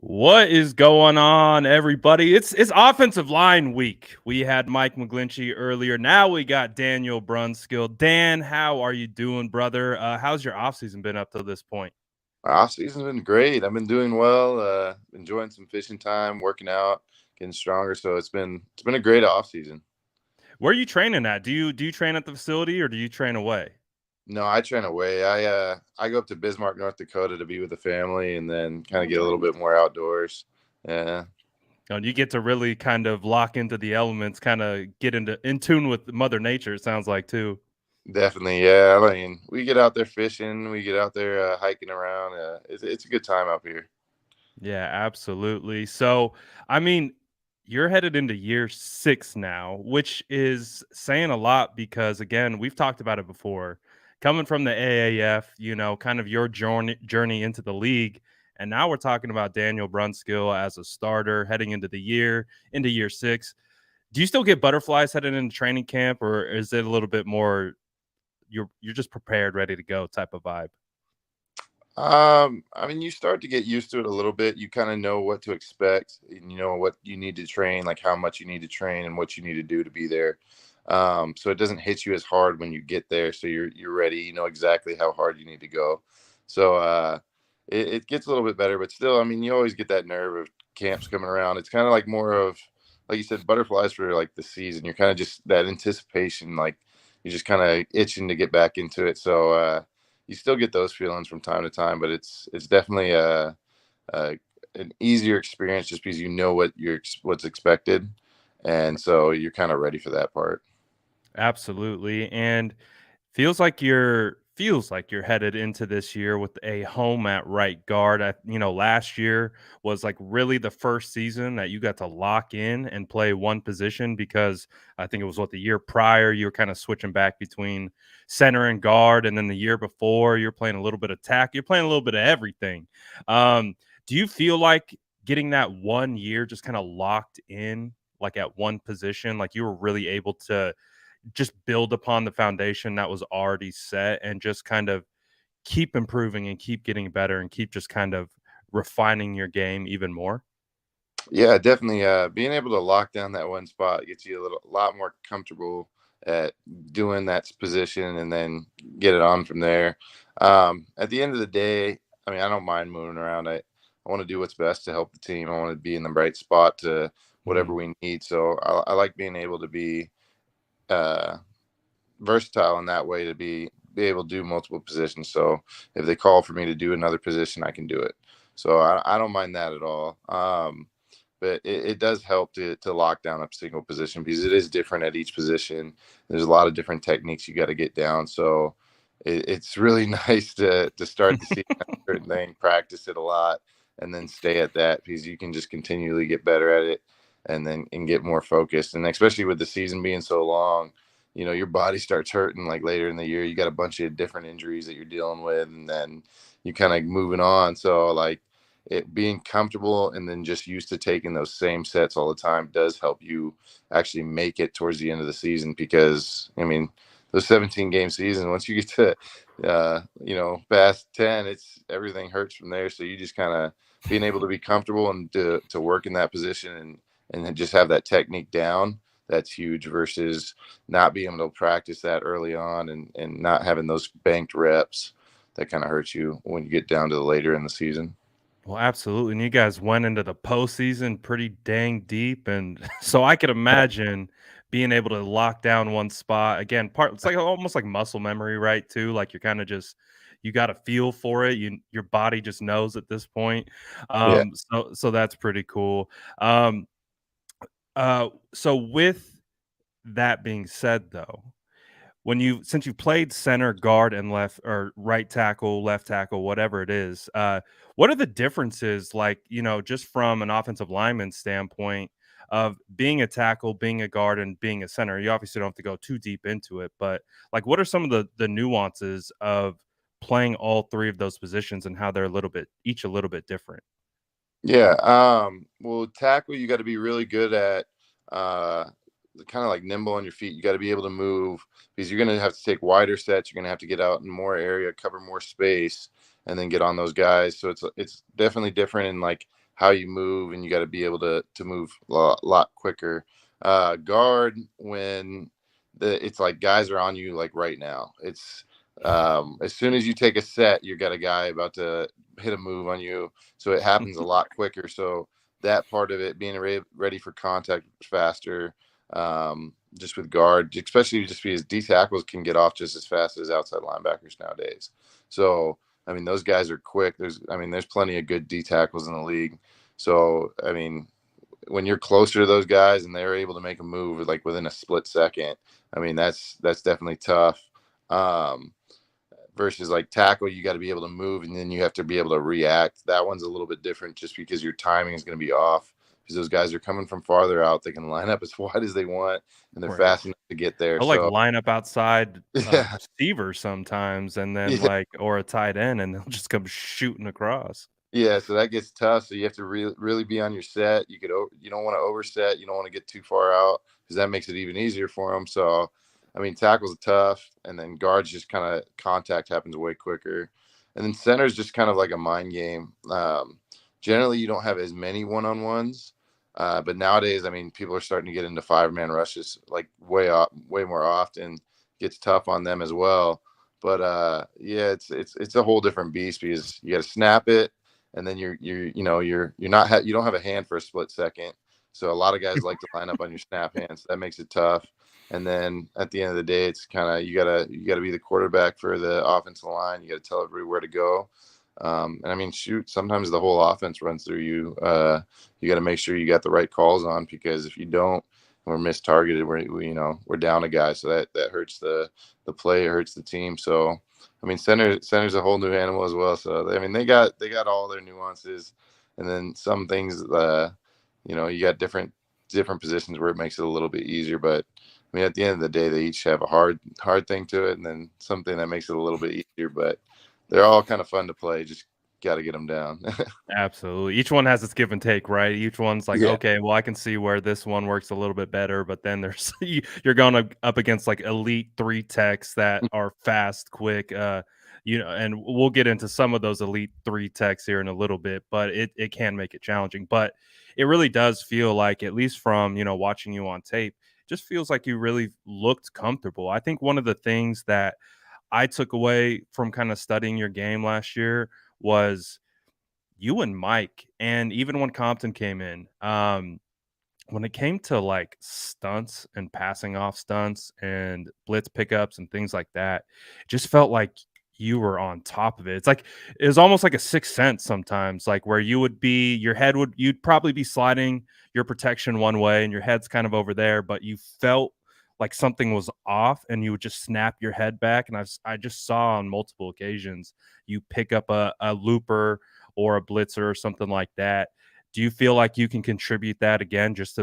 What is going on, everybody? It's offensive line week. We had Mike McGlinchey earlier. Now we got Daniel Brunskill. Dan, how are you doing, brother? How's your offseason been up to this point? My off season's been great. I've been doing well, enjoying some fishing time, working out, getting stronger. So it's been a great off season. Where are you training at? Do you train at the facility or do you train away? No, I train away. I go up to Bismarck, North Dakota to be with the family, and then kind of get a little bit more outdoors. Yeah, And you get to really kind of lock into the elements, kind of get in tune with Mother Nature. It sounds like too. definitely. Yeah, I mean, we get out there fishing, we get out there hiking around. It's a good time up here. Yeah, absolutely. So, I mean, you're headed into year 6 now, which is saying a lot because again, we've talked about it before. Coming from the AAF, kind of your journey into the league, and now we're talking about Daniel Brunskill as a starter heading into year 6. Do you still get butterflies heading into training camp, or is it a little bit more you're just prepared, ready to go type of vibe? I mean, you start to get used to it a little bit. You kind of know what to expect, and you know what you need to train, like how much you need to train and what you need to do to be there. So it doesn't hit you as hard when you get there. So you're ready. You know exactly how hard you need to go. So it gets a little bit better, but still, I mean, you always get that nerve of camps coming around. It's kind of like more of, like you said, butterflies for like the season. You're kind of just that anticipation, like you're just kind of itching to get back into it. So you still get those feelings from time to time, but it's definitely a an easier experience just because you know what's expected, and so you're kind of ready for that part. Absolutely. And feels like you're headed into this year with a home at right guard. Last year was like really the first season that you got to lock in and play one position because I think it was what the year prior you were kind of switching back between center and guard, and then the year before you're playing a little bit of tack. You're playing a little bit of everything. Do you feel like getting that 1 year just kind of locked in, like at one position, like you were really able to just build upon the foundation that was already set and just kind of keep improving and keep getting better and keep just kind of refining your game even more? Yeah, definitely. Being able to lock down that one spot gets you lot more comfortable at doing that position, and then get it on from there. At the end of the day, I mean, I don't mind moving around. I want to do what's best to help the team. I want to be in the right spot to whatever Mhm. we need. So I like being able to be uh, versatile in that way, to be able to do multiple positions. So if they call for me to do another position, I can do it. So I don't mind that at all. But it does help to lock down a single position because it is different at each position. There's a lot of different techniques you got to get down. So it's really nice to start the season at a certain thing, practice it a lot, and then stay at that because you can just continually get better at it, and get more focused. And especially with the season being so long, your body starts hurting like later in the year. You got a bunch of different injuries that you're dealing with, and then you kind of moving on. So like it being comfortable and then just used to taking those same sets all the time does help you actually make it towards the end of the season. Because I mean, those 17 game season, once you get to past 10, it's everything hurts from there. So you just kind of being able to be comfortable and to work in that position, and then just have that technique down, that's huge versus not being able to practice that early on, and not having those banked reps that kind of hurts you when you get down to the later in the season. Well, absolutely. And you guys went into the postseason pretty dang deep. And so I could imagine being able to lock down one spot again. It's like almost like muscle memory, right? Too like you're kind of just you got a feel for it. Your body just knows at this point. Yeah. So that's pretty cool. Um, so with that being said, though, since you played center, guard, and left or right tackle, left tackle, whatever it is, what are the differences like, just from an offensive lineman standpoint of being a tackle, being a guard, and being a center? You obviously don't have to go too deep into it, but like what are some of the nuances of playing all three of those positions and how they're each a little bit different? Yeah. Well, tackle, you got to be really good at uh, kind of like nimble on your feet. You got to be able to move because you're going to have to take wider sets. You're going to have to get out in more area, cover more space. and then get on those guys. So it's definitely different in like how you move, and you got to be able to move a lot quicker. Guard, when it's like guys are on you like right now. It's as soon as you take a set, you got a guy about to hit a move on you, so it happens a lot quicker. So that part of it, being ready for contact faster, just with guard, especially just because D tackles can get off just as fast as outside linebackers nowadays. So I mean, those guys are quick. There's plenty of good D tackles in the league. So I mean, when you're closer to those guys and they're able to make a move like within a split second, I mean, that's definitely tough. Um, Versus like tackle, you got to be able to move, and then you have to be able to react. That one's a little bit different just because your timing is going to be off, because those guys are coming from farther out. They can line up as wide as they want, and they're Right. fast enough to get there. I'll, like, So line up outside a yeah, receiver sometimes and then, yeah, like or a tight end, and they'll just come shooting across. yeah. So that gets tough. So you have to really be on your set. You don't want to overset. You don't want to get too far out, because that makes it even easier for them. So I mean, tackles are tough, and then guards just kind of contact happens way quicker, and then center's just kind of like a mind game. Generally, you don't have as many one-on-ones, but nowadays, I mean, people are starting to get into five-man rushes like way more often. Gets tough on them as well. But yeah, it's a whole different beast, because you got to snap it, and then you don't have a hand for a split second. So a lot of guys like to line up on your snap hands. That makes it tough. And then at the end of the day, it's kind of you gotta be the quarterback for the offensive line. You got to tell everybody where to go. And I mean, shoot, sometimes the whole offense runs through you. You got to make sure you got the right calls on, because if you don't, we're mistargeted. We're down a guy, so that hurts the play. It hurts the team. So I mean, center's a whole new animal as well. So I mean, they got all their nuances, and then some things. You got different positions where it makes it a little bit easier, but I mean, at the end of the day, they each have a hard thing to it, and then something that makes it a little bit easier. But they're all kind of fun to play. Just got to get them down. Absolutely. Each one has its give and take, right? Each one's like, Yeah. okay, well, I can see where this one works a little bit better, but then there's you're going up against like elite three techs that are fast, quick. And we'll get into some of those elite three techs here in a little bit, but it can make it challenging. But it really does feel like, at least from watching you on tape, just feels like you really looked comfortable. I think one of the things that I took away from kind of studying your game last year was you and Mike, and even when Compton came in, when it came to like stunts and passing off stunts and blitz pickups and things like that, it just felt like you were on top of it. It was almost like a sixth sense sometimes, like where you'd probably be sliding your protection one way and your head's kind of over there, but you felt like something was off and you would just snap your head back. And I just saw on multiple occasions you pick up a looper or a blitzer or something like that. Do you feel like you can contribute that again, just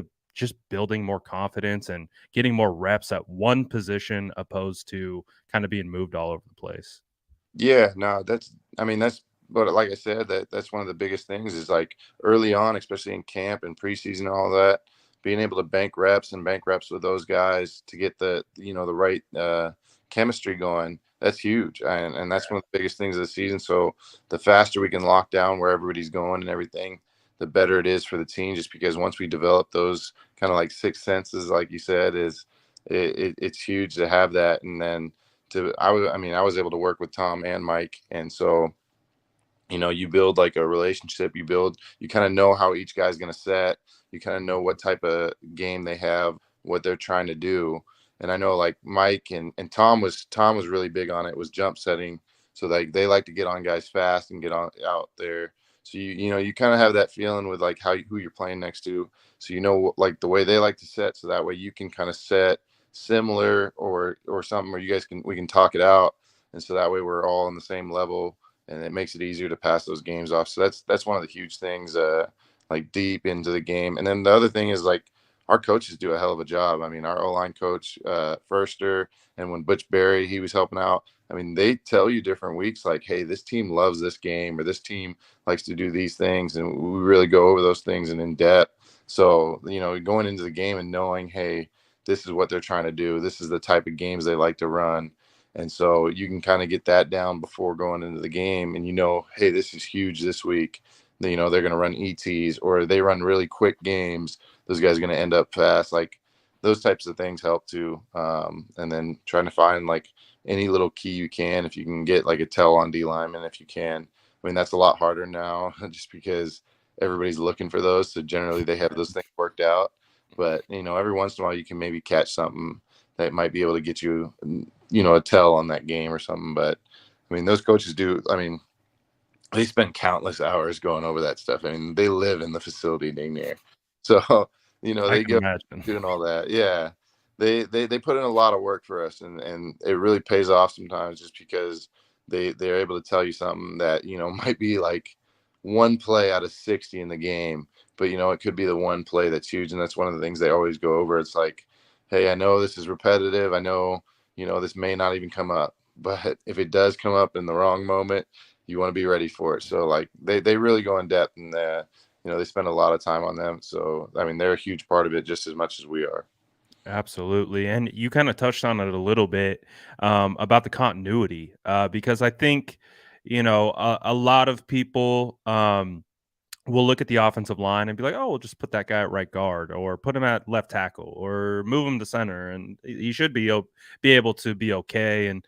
building more confidence and getting more reps at one position opposed to kind of being moved all over the place? Yeah, no, but like I said, that's one of the biggest things is like early on, especially in camp and preseason and all that, being able to bank reps with those guys to get the right chemistry going. That's huge, and that's one of the biggest things of the season. So the faster we can lock down where everybody's going and everything, the better it is for the team. Just because once we develop those kind of like sixth senses, like you said, it's huge to have that, and then I was able to work with Tom and Mike, and so you build like a relationship. You kind of know how each guy's going to set. You kind of know what type of game they have, what they're trying to do. And I know like Mike and Tom was really big on it, was jump setting. So like they like to get on guys fast and get on out there. So you kind of have that feeling with like who you're playing next to. So like the way they like to set, so that way you can kind of set similar or something where we can talk it out, and so that way we're all on the same level, and it makes it easier to pass those games off. So that's one of the huge things, like deep into the game. And then the other thing is like our coaches do a hell of a job. I mean, our O-line coach, Firster, and when Butch Berry, he was helping out. I mean, they tell you different weeks like, hey, this team loves this game, or this team likes to do these things, and we really go over those things and in depth. So going into the game and knowing, hey, this is what they're trying to do. This is the type of games they like to run. And so you can kind of get that down before going into the game, and hey, this is huge this week. They're going to run ETs, or they run really quick games. Those guys are going to end up fast. Like those types of things help too. And then trying to find like any little key you can, if you can get like a tell on D lineman, if you can. I mean, that's a lot harder now just because everybody's looking for those. So generally they have those things worked out. But, every once in a while you can maybe catch something that might be able to get you, a tell on that game or something. But I mean, those coaches do, they spend countless hours going over that stuff. I mean, they live in the facility dang near. So, I they can go imagine. doing all that. Yeah. They put in a lot of work for us, and it really pays off sometimes just because they're able to tell you something that, might be like one play out of 60 in the game, but it could be the one play that's huge. And that's one of the things they always go over. It's like, hey, I know this is repetitive. I know, this may not even come up, but if it does come up in the wrong moment, you want to be ready for it. So like they really go in depth, and they spend a lot of time on them. So I mean, they're a huge part of it just as much as we are. Absolutely. And you kind of touched on it a little bit about the continuity, because I think, a lot of people will look at the offensive line and be like, oh, we'll just put that guy at right guard or put him at left tackle or move him to center. And he should be able to be okay. And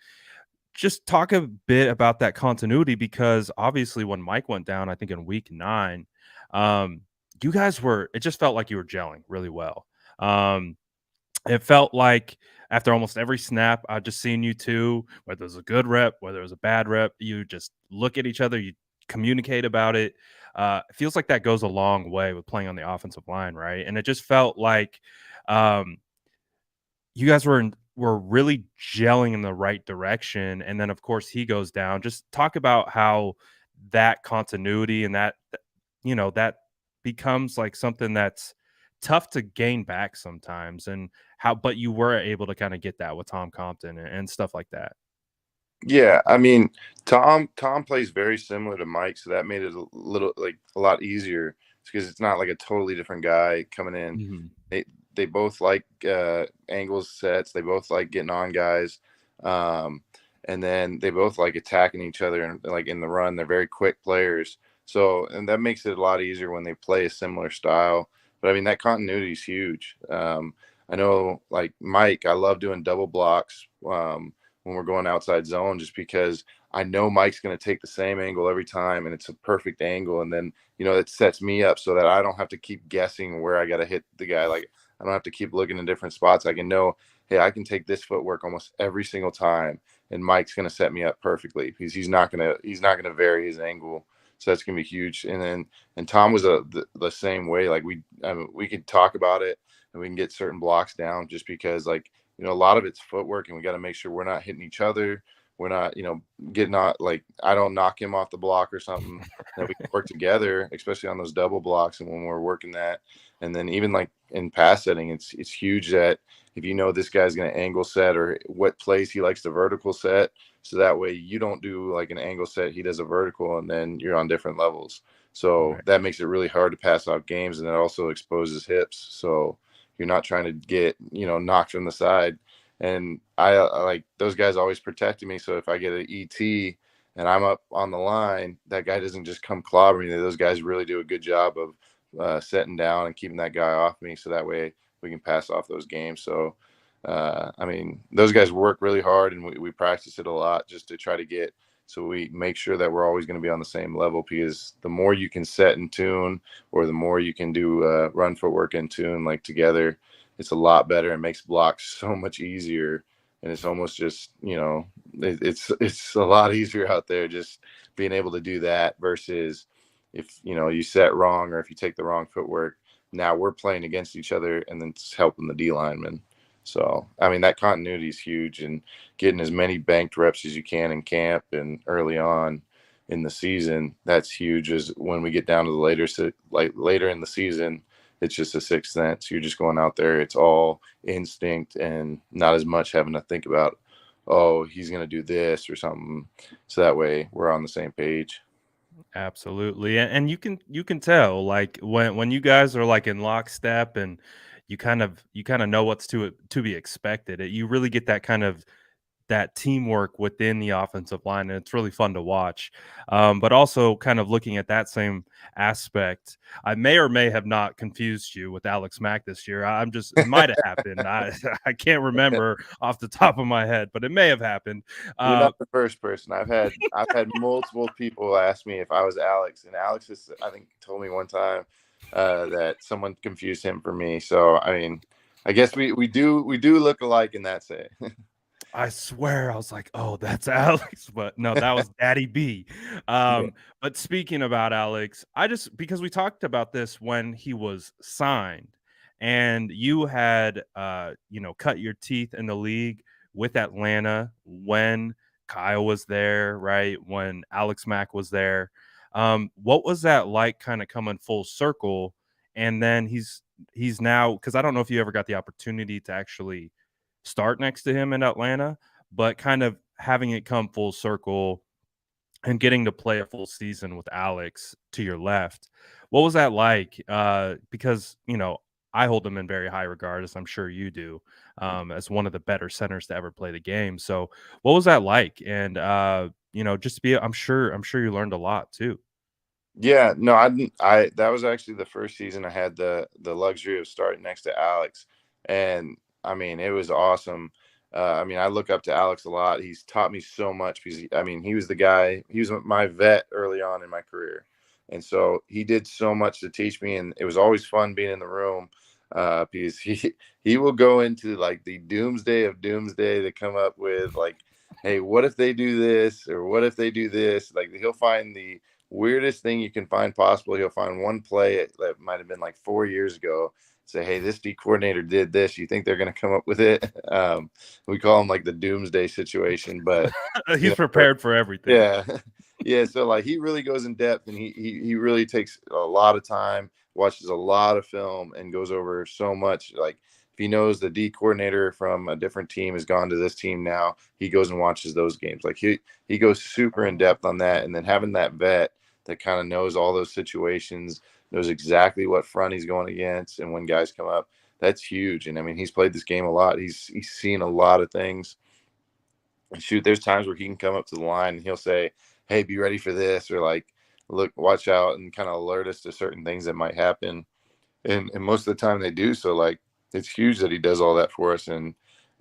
just talk a bit about that continuity, because obviously when Mike went down, I think in week 9, um, you guys it just felt like you were gelling really well. Um, it felt like after almost every snap, I just seen you two, whether it was a good rep, whether it was a bad rep, you just look at each other, you communicate about it. It feels like that goes a long way with playing on the offensive line, right? And it just felt like um, you guys were really gelling in the right direction. And then, of course, he goes down. Just talk about how that continuity and that becomes like something that's tough to gain back sometimes, and but you were able to kind of get that with Tom Compton and stuff like that. Yeah, I mean, Tom plays very similar to Mike, so that made it a lot easier because it's not like a totally different guy coming in. Mhm. They they both like angles sets. They both like getting on guys, um, and then they both like attacking each other and like in the run. They're very quick players, so and that makes it a lot easier when they play a similar style. But I mean, that continuity is huge. I know, like Mike, I love doing double blocks. When we're going outside zone, just because I know Mike's going to take the same angle every time, and it's a perfect angle. And then, it sets me up so that I don't have to keep guessing where I got to hit the guy. Like, I don't have to keep looking in different spots. I can know, hey, I can take this footwork almost every single time, and Mike's going to set me up perfectly because he's not going to vary his angle. So that's going to be huge. And Tom was the same way. Like we could talk about it, and we can get certain blocks down just because like, a lot of it's footwork, and we got to make sure we're not hitting each other. We're not, getting out, like I don't knock him off the block or something, that we can work together, especially on those double blocks. And when we're working that, and then even like in pass setting, it's huge that if this guy's going to angle set or what place he likes the vertical set, so that way you don't do like an angle set, he does a vertical, and then you're on different levels. So Right. that makes it really hard to pass off games, and it also exposes hips. So you're not trying to get, knocked from the side. And I like those guys always protecting me. So if I get an ET and I'm up on the line, that guy doesn't just come clobbering me. Those guys really do a good job of setting down and keeping that guy off me. So that way we can pass off those games. So, I mean, those guys work really hard, and we practice it a lot just to try to get, so we make sure that we're always going to be on the same level, because the more you can set and tune, or the more you can do run footwork and tune like together, it's a lot better and makes blocks so much easier. And it's almost just, it's a lot easier out there just being able to do that versus if, you set wrong, or if you take the wrong footwork, now we're playing against each other and then it's helping the D lineman. So, I mean, that continuity is huge, and getting as many banked reps as you can in camp and early on in the season, that's huge. As when we get down to the later in the season, it's just a sixth sense. You're just going out there. It's all instinct and not as much having to think about, oh, he's going to do this or something. So that way we're on the same page. Absolutely. And you can tell, like, when you guys are like in lockstep and you kind of know what's to be expected. You really get that kind of that teamwork within the offensive line, and it's really fun to watch. But also kind of looking at that same aspect, I may or may have not confused you with Alex Mack this year. I'm just it might have happened. I I can't remember off the top of my head, but it may have happened. You're Uh, not the first person. I've had multiple people ask me if I was Alex, and Alex has, I think, told me one time that someone confused him for me. So I mean, I guess we do look alike in that say. I swear I was like, "Oh, that's Alex," but no, that was Daddy B. Yeah. But speaking about Alex, I just because we talked about this when he was signed, and you had, cut your teeth in the league with Atlanta when Kyle was there, right? When Alex Mack was there. What was that like kinda coming full circle? And then he's now because I don't know if you ever got the opportunity to actually start next to him in Atlanta, but kind of having it come full circle and getting to play a full season with Alex to your left. What was that like? Because, I hold him in very high regard, as I'm sure you do, as one of the better centers to ever play the game. So what was that like? And just to be I'm sure you learned a lot too. Yeah, no, I didn't. That was actually the first season I had the luxury of starting next to Alex, and I mean it was awesome. I mean, I look up to Alex a lot. He's taught me so much because I mean he was the guy. He was my vet early on in my career, and so he did so much to teach me, and it was always fun being in the room because he will go into like the doomsday of doomsday to come up with like, hey, what if they do this or what if they do this? Like he'll find the weirdest thing you can find possible. He'll find one play that might have been like 4 years ago. Say, hey, this D coordinator did this. You think they're going to come up with it? We call him like the doomsday situation, but you He's know, prepared for everything. yeah, yeah. So like he really goes in depth, and he really takes a lot of time, watches a lot of film, and goes over so much. Like if he knows the D coordinator from a different team has gone to this team now, he goes and watches those games. Like he goes super in depth on that, and then having that vet that kind of knows all those situations, knows exactly what front he's going against, and when guys come up, that's huge. And I mean, he's played this game a lot. He's seen a lot of things. And shoot, there's times where he can come up to the line and he'll say, "Hey, be ready for this," or like, "Look, watch out," and kind of alert us to certain things that might happen. And most of the time they do. So like, it's huge that he does all that for us. And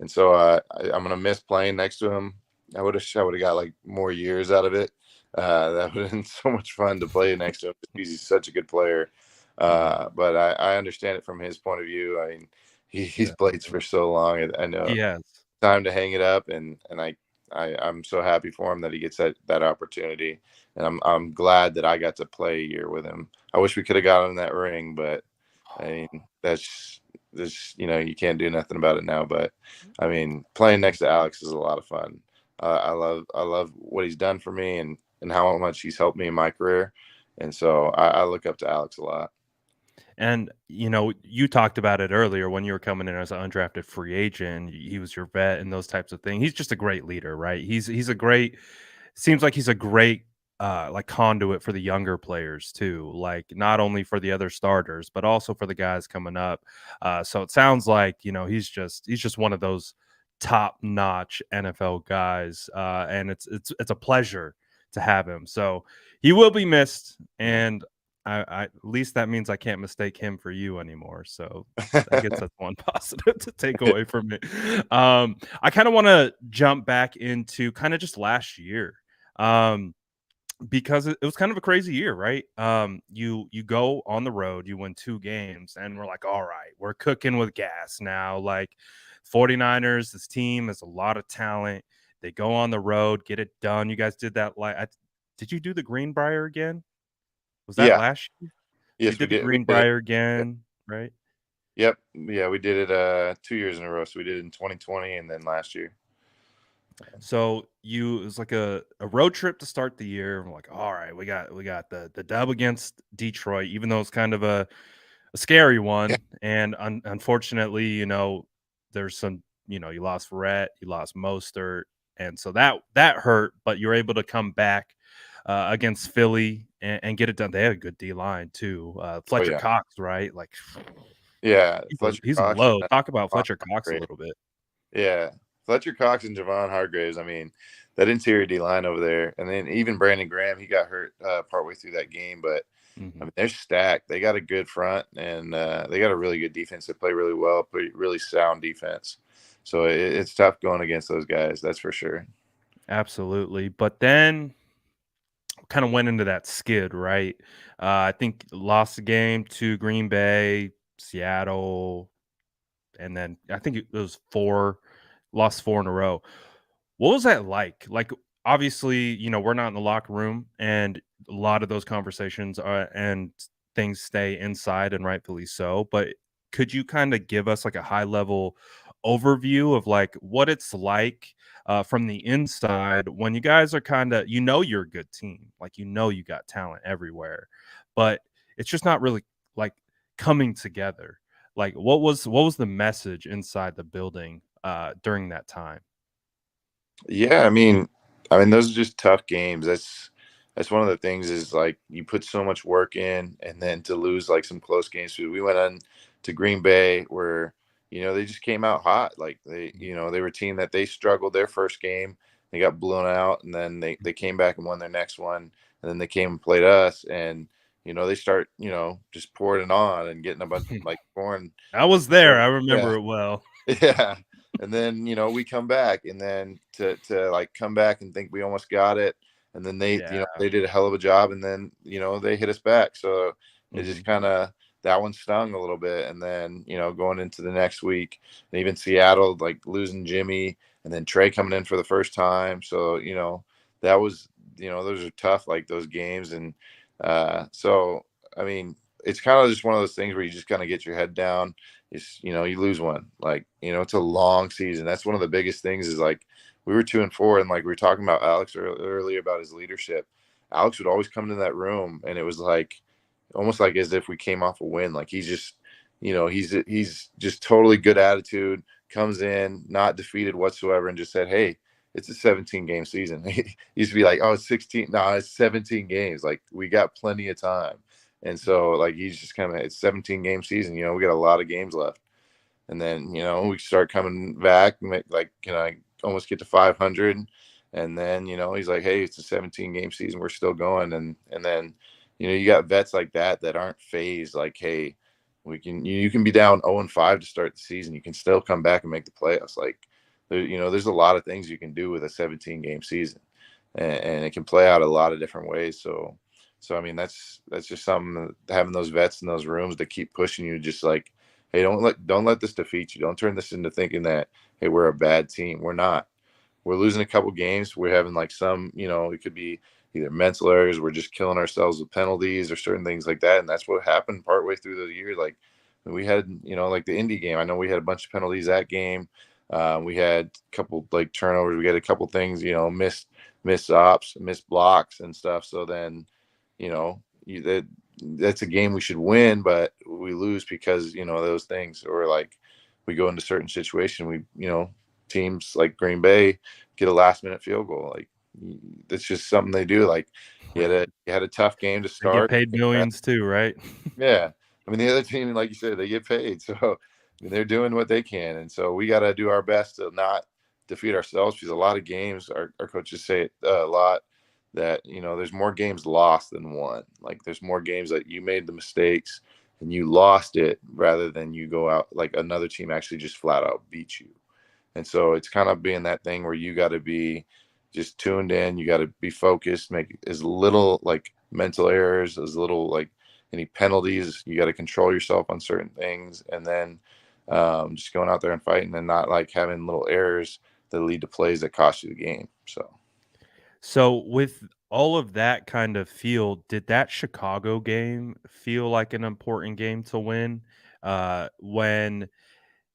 so I'm gonna miss playing next to him. I would have got like more years out of it. That would have been so much fun to play next to him because he's such a good player. But I understand it from his point of view. I mean, he's Yeah. played for so long. I know He has. time to hang it up, and I'm so happy for him that he gets that opportunity, and I'm glad that I got to play a year with him. I wish we could have gotten that ring, but I mean that's you can't do nothing about it now. But I mean, playing next to Alex is a lot of fun. I love what he's done for me, and how much he's helped me in my career, and so I look up to Alex a lot. And, you talked about it earlier when you were coming in as an undrafted free agent. He was your vet and those types of things. He's just a great leader, right? He's a great seems like he's a great like conduit for the younger players too. Like not only for the other starters, but also for the guys coming up. So it sounds like, he's just one of those top-notch NFL guys. And it's a pleasure to have him. So he will be missed, and at least that means I can't mistake him for you anymore. So I guess that's one positive to take away from me. I kind of want to jump back into kind of just last year. Um, because it was kind of a crazy year, right? You go on the road, you win 2 games, and we're like, all right, we're cooking with gas now. Like 49ers, this team has a lot of talent. They go on the road, get it done. You guys did that did you do the Greenbrier again? Was that Yeah, last year? So you yes, we did the did. We did it. Greenbrier again, right? Yep, yeah, we did it 2 years in a row. So we did it in 2020 and then last year. So it was like a road trip to start the year. We're like, all right, we got the dub against Detroit, even though it's kind of a scary Yeah, one. And unfortunately, there's some, you lost Rhett, you lost Mostert, and so that hurt. But you're able to come back against Philly and get it done. They had a good D line too. oh Fletcher yeah, Cox, right? Like yeah. he's a, Fletcher he's a Cox and load. Talk about Fletcher Cox a great. little bit. Yeah, Fletcher Cox and Javon Hargraves. I mean, that interior D line over there, and then even Brandon Graham, he got hurt partway through that game, but I Mhm. mean, they're stacked. They got a good front, and they got a really good defense. They play really well, play really sound defense. So it's tough going against those guys. That's for sure. Absolutely. But then kind of went into that skid, right? I think lost the game to Green Bay, Seattle, and then I think it was lost 4 in a row. What was that like? Like, obviously, we're not in the locker room, and a lot of those conversations are and things stay inside, and rightfully so. But could you kind of give us like a high level overview of like what it's like from the inside when you guys are kind of, you're a good team, like you got talent everywhere, but it's just not really like coming together. Like, what was the message inside the building during that time? Yeah, I mean, those are just tough games. That's one of the things is like you put so much work in, and then to lose like some close games. We went on to Green Bay where they just came out hot. Like they were a team that they struggled their first game. They got blown out, and then they came back and won their next one, and then they came and played us, and they start just pouring it on and getting a bunch like pouring. I was there. pouring I yeah, remember it well. yeah. And then, we come back, and then to like come back and think we almost got it. And then Yeah. they did a hell of a job, and then, they hit us back. So it just Mhm. kind of, that one stung a little bit. And then, going into the next week, and even Seattle, like losing Jimmy, and then Trey coming in for the first time. So, that was, those are tough, like those games. And so, I mean, it's kind of just one of those things where you just kind of get your head down. You lose one, like it's a long season. That's one of the biggest things is like we were 2-4, and like we were talking about Alex earlier about his leadership. Alex would always come into that room, and it was like almost like as if we came off a win. Like he's just he's just totally good attitude, comes in not defeated whatsoever, and just said, hey, it's a 17 game season. He used to be like, oh, it's 16, no, it's 17 games, like we got plenty of time. And so like he's just kind of, it's 17 game season, we got a lot of games left. And then we start coming back, like almost get to 500. And then he's like, hey, it's a 17 game season, we're still going. And then you got vets like that aren't phased, like, hey, you can be down 0-5 to start the season, you can still come back and make the playoffs. Like there's a lot of things you can do with a 17 game season, and it can play out a lot of different ways. So I mean, that's just something, having those vets in those rooms to keep pushing you, just like, hey, don't let this defeat you. Don't turn this into thinking that, hey, we're a bad team. We're not. We're losing a couple games. We're having like some, it could be either mental errors. We're just killing ourselves with penalties or certain things like that. And that's what happened partway through the year. Like we had, like the Indy game. I know we had a bunch of penalties that game. We had a couple like turnovers. We had a couple things, missed ops, missed blocks and stuff. So then, that's a game we should win, but we lose because those things. Or like we go into certain situation, teams like Green Bay get a last minute field goal. Like that's just something they do. Like you had a tough game to They get start. paid millions too, right? Yeah. I mean, the other team, like you said, they get paid. So, I mean, they're doing what they can. And so we got to do our best to not defeat ourselves, because a lot of games, our coaches say it a lot, that, there's more games lost than won. Like there's more games that you made the mistakes and you lost it, rather than you go out like another team actually just flat out beat you. And so it's kind of being that thing where you got to be just tuned in. You got to be focused, make as little like mental errors, as little like any penalties. You got to control yourself on certain things. And then just going out there and fighting, and not like having little errors that lead to plays that cost you the game. So, So, with all of that kind of feel, did that Chicago game feel like an important game to win? When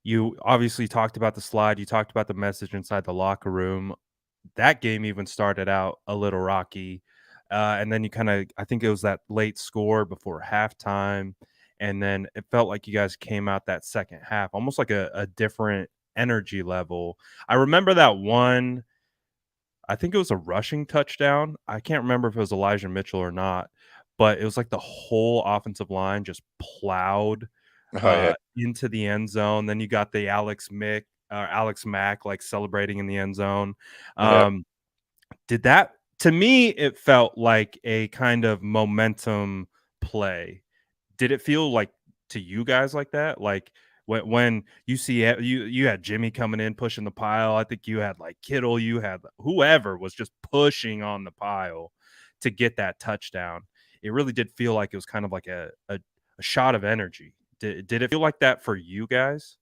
you obviously talked about the slide, you talked about the message inside the locker room. That game even started out a little rocky. And then you kind of, I think it was that late score before halftime. And then it felt like you guys came out that second half, almost like a different energy level. I remember that one, I think it was a rushing touchdown. I can't remember if it was Elijah Mitchell or not, but it was like the whole offensive line just plowed oh yeah, into the end zone. Then you got the Alex Mick Alex Mack like celebrating in the end zone. Yeah. Did that to me? It felt like a kind of momentum play. Did it feel like to you guys like that? Like when you see you had Jimmy coming in pushing the pile. I think you had like Kittle, you had whoever was just pushing on the pile to get that touchdown. It really did feel like it was kind of like a shot of energy. Did it feel like that for you guys?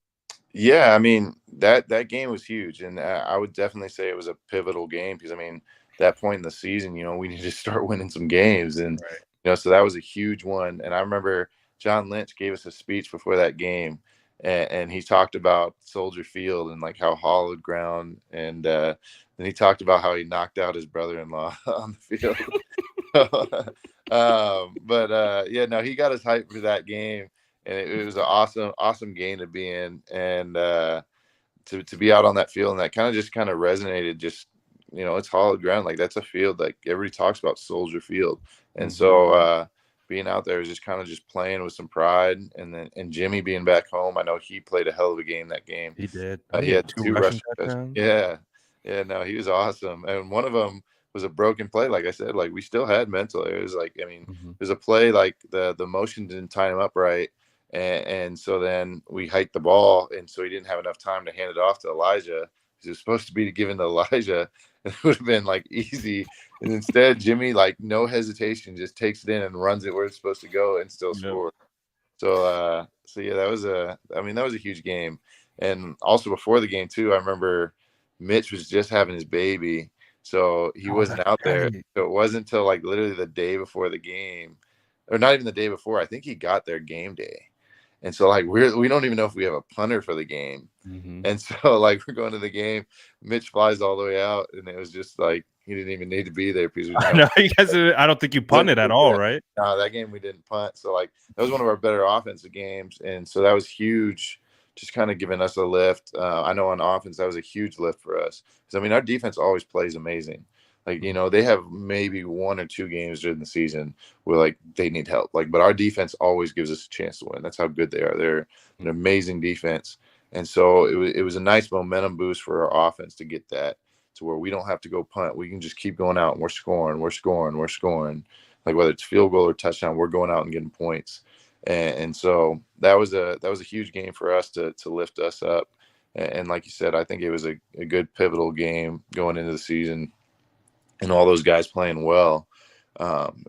Yeah, I mean that game was huge, and I would definitely say it was a pivotal game because I mean that point in the season, we need to start winning some games, and Right. so that was a huge one. And I remember John Lynch gave us a speech before that game, and he talked about Soldier Field and like how hollowed ground, and then he talked about how he knocked out his brother-in-law on the field. But yeah, no, he got us hyped for that game, and it was an awesome game to be in, and to be out on that field, and that kind of resonated. Just it's hollow ground, like that's a field like everybody talks about, Soldier Field, and Mhm. so being out there is just kind of just playing with some pride, and Jimmy being back home, I know he played a hell of a game that game. He did. I think He he had had 2 two rushing rushing touchdowns. touchdowns. Yeah, yeah, no, he was awesome, and one of them was a broken play. Like I said, like we still had mental. It was like, I mean, Mhm. there's a play like the motion didn't time up right, and so then we hiked the ball, and so he didn't have enough time to hand it off to Elijah. It was supposed to be given to Elijah. It would have been like easy, and instead Jimmy, like no hesitation, just takes it in and runs it where it's supposed to go and still Yep. scores. So yeah, I mean, that was a huge game. And also before the game too, I remember Mitch was just having his baby, so he Oh, that's wasn't out there. right. So it wasn't until like literally the day before the game, or not even the day before. I think he got there game day, and so like we don't even know if we have a punter for the game. Mhm. And so like we're going to the game, Mitch flies all the way out, and it was just like he didn't even need to be there because we didn't I have know you guys I don't think you punted at all, yeah. right? No, that game we didn't punt. So like that was one of our better offensive games, and so that was huge. Just kind of giving us a lift. I know on offense that was a huge lift for us because I mean our defense always plays amazing. Like Mhm. they have maybe 1 or 2 games during the season where like they need help. Like, but our defense always gives us a chance to win. That's how good they are. They're an amazing defense, and so it was a nice momentum boost for our offense to get that to where we don't have to go punt. We can just keep going out and we're scoring. Like whether it's field goal or touchdown, we're going out and getting points. And so that was a huge game for us to lift us up. And like you said, I think it was a good pivotal game going into the season, and all those guys playing well.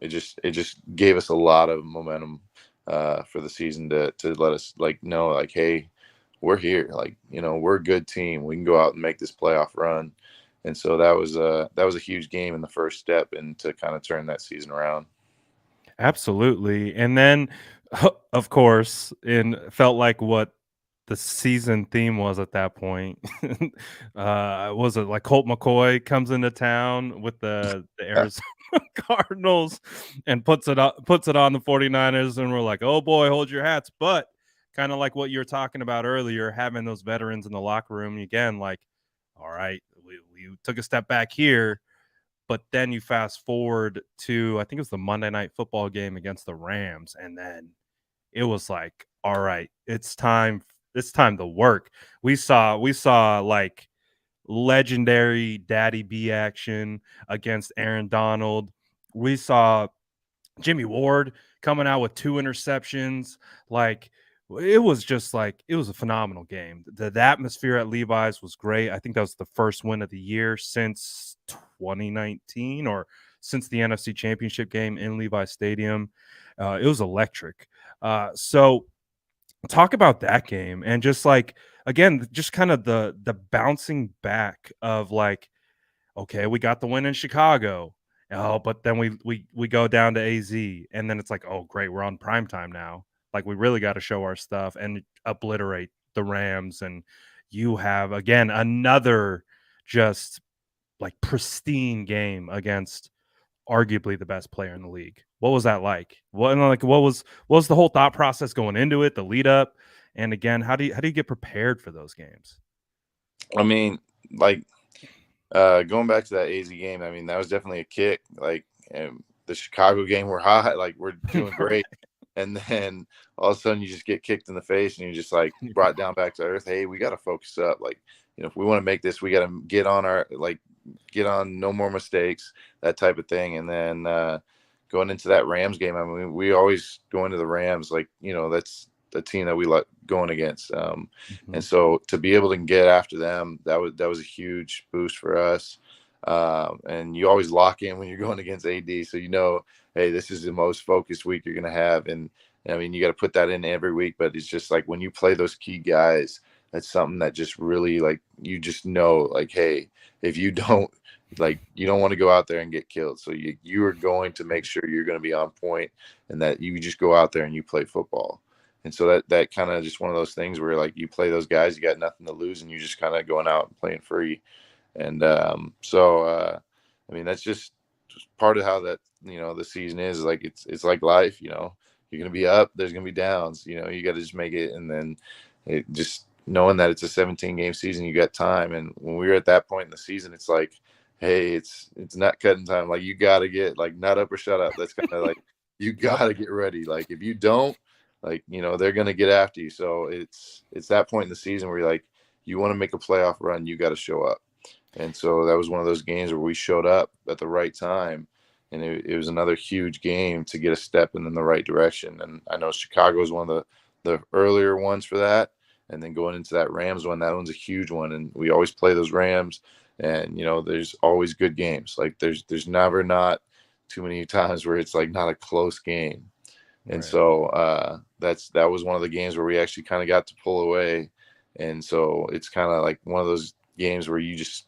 It just gave us a lot of momentum for the season to let us like know like, hey, we're here. Like we're a good team. We can go out and make this playoff run. And so that was a huge game in the first step and to kind of turn that season around. Absolutely. And then, of course, in felt like what the season theme was at that point. Was it like Colt McCoy comes into town with the Arizona Cardinals and puts it on the 49ers, and we're like, oh boy, hold your hats. But kind of like what you were talking about earlier, having those veterans in the locker room again, like, all right, we took a step back here. But then you fast forward to, I think it was the Monday Night Football game against the Rams, and then it was like, all right, it's time to work. We saw like legendary Daddy B action against Aaron Donald. We saw Jimmy Ward coming out with 2 interceptions. Like, it was just like it was a phenomenal game. The atmosphere at Levi's was great. I think that was the first win of the year since 2019 or since the NFC Championship game in Levi's Stadium. It was electric. So talk about that game and just like again, just kind of the bouncing back of like, okay, we got the win in Chicago. Oh, but then we go down to AZ, and then it's like, oh, great, we're on prime time now. Like we really got to show our stuff and obliterate the Rams. And you have again another just like pristine game against arguably the best player in the league. What was that like? What was the whole thought process going into it, the lead up? And again, how do you get prepared for those games? I mean, like going back to that AZ game, I mean, that was definitely a kick. Like the Chicago game, we're hot, like we're doing great. and then all of a sudden you just get kicked in the face and you're just like brought down back to earth. Hey, we got to focus up. Like, if we want to make this, we got to get on no more mistakes, that type of thing. And then going into that Rams game, I mean, we always go into the Rams like, that's the team that we like going against. Mhm. And so to be able to get after them, that was a huge boost for us. And you always lock in when you're going against AD, so hey, this is the most focused week you're going to have. And I mean, you got to put that in every week, but it's just like when you play those key guys, that's something that just really like, you just like, hey, if you don't, like, you don't want to go out there and get killed. So you are going to make sure you're going to be on point and that you just go out there and you play football. And so that kind of just one of those things where like you play those guys, you got nothing to lose, and you're just kind of going out and playing free. And I mean, that's just part of how that, the season is like, it's like life, you're going to be up, there's going to be downs, you got to just make it. And then just knowing that it's a 17 game season, you got time. And when we were at that point in the season, it's like, hey, it's not cutting time. Like, you got to get like nut up or shut up. That's kind of like, you got to get ready. Like, if you don't, like, they're going to get after you. So it's that point in the season where you're like, you want to make a playoff run, you got to show up. And so that was one of those games where we showed up at the right time. And it was another huge game to get a step in the right direction. And I know Chicago is one of the earlier ones for that. And then going into that Rams one, that one's a huge one. And we always play those Rams. And, there's always good games. Like, there's never not too many times where it's like not a close game. And Right. so that was one of the games where we actually kind of got to pull away. And so it's kind of like one of those games where you just,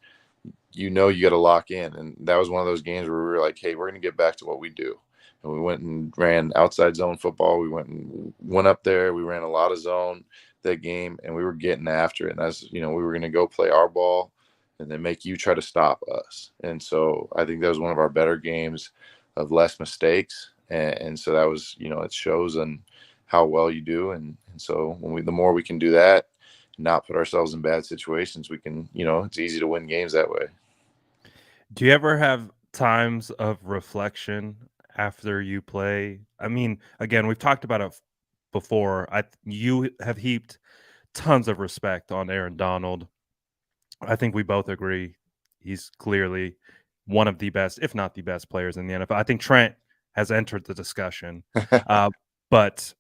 you got to lock in. And that was one of those games where we were like, hey, we're going to get back to what we do. And we went and ran outside zone football. We went up there. We ran a lot of zone that game, and we were getting after it. And that's, we were going to go play our ball and then make you try to stop us. And so I think that was one of our better games of less mistakes. And so that was, it shows on how well you do. And so the more we can do that, not put ourselves in bad situations, we can, it's easy to win games that way. Do you ever have times of reflection after you play? I mean, again, we've talked about it before. You have heaped tons of respect on Aaron Donald. I think we both agree he's clearly one of the best, if not the best players in the NFL. I think Trent has entered the discussion. Uh, but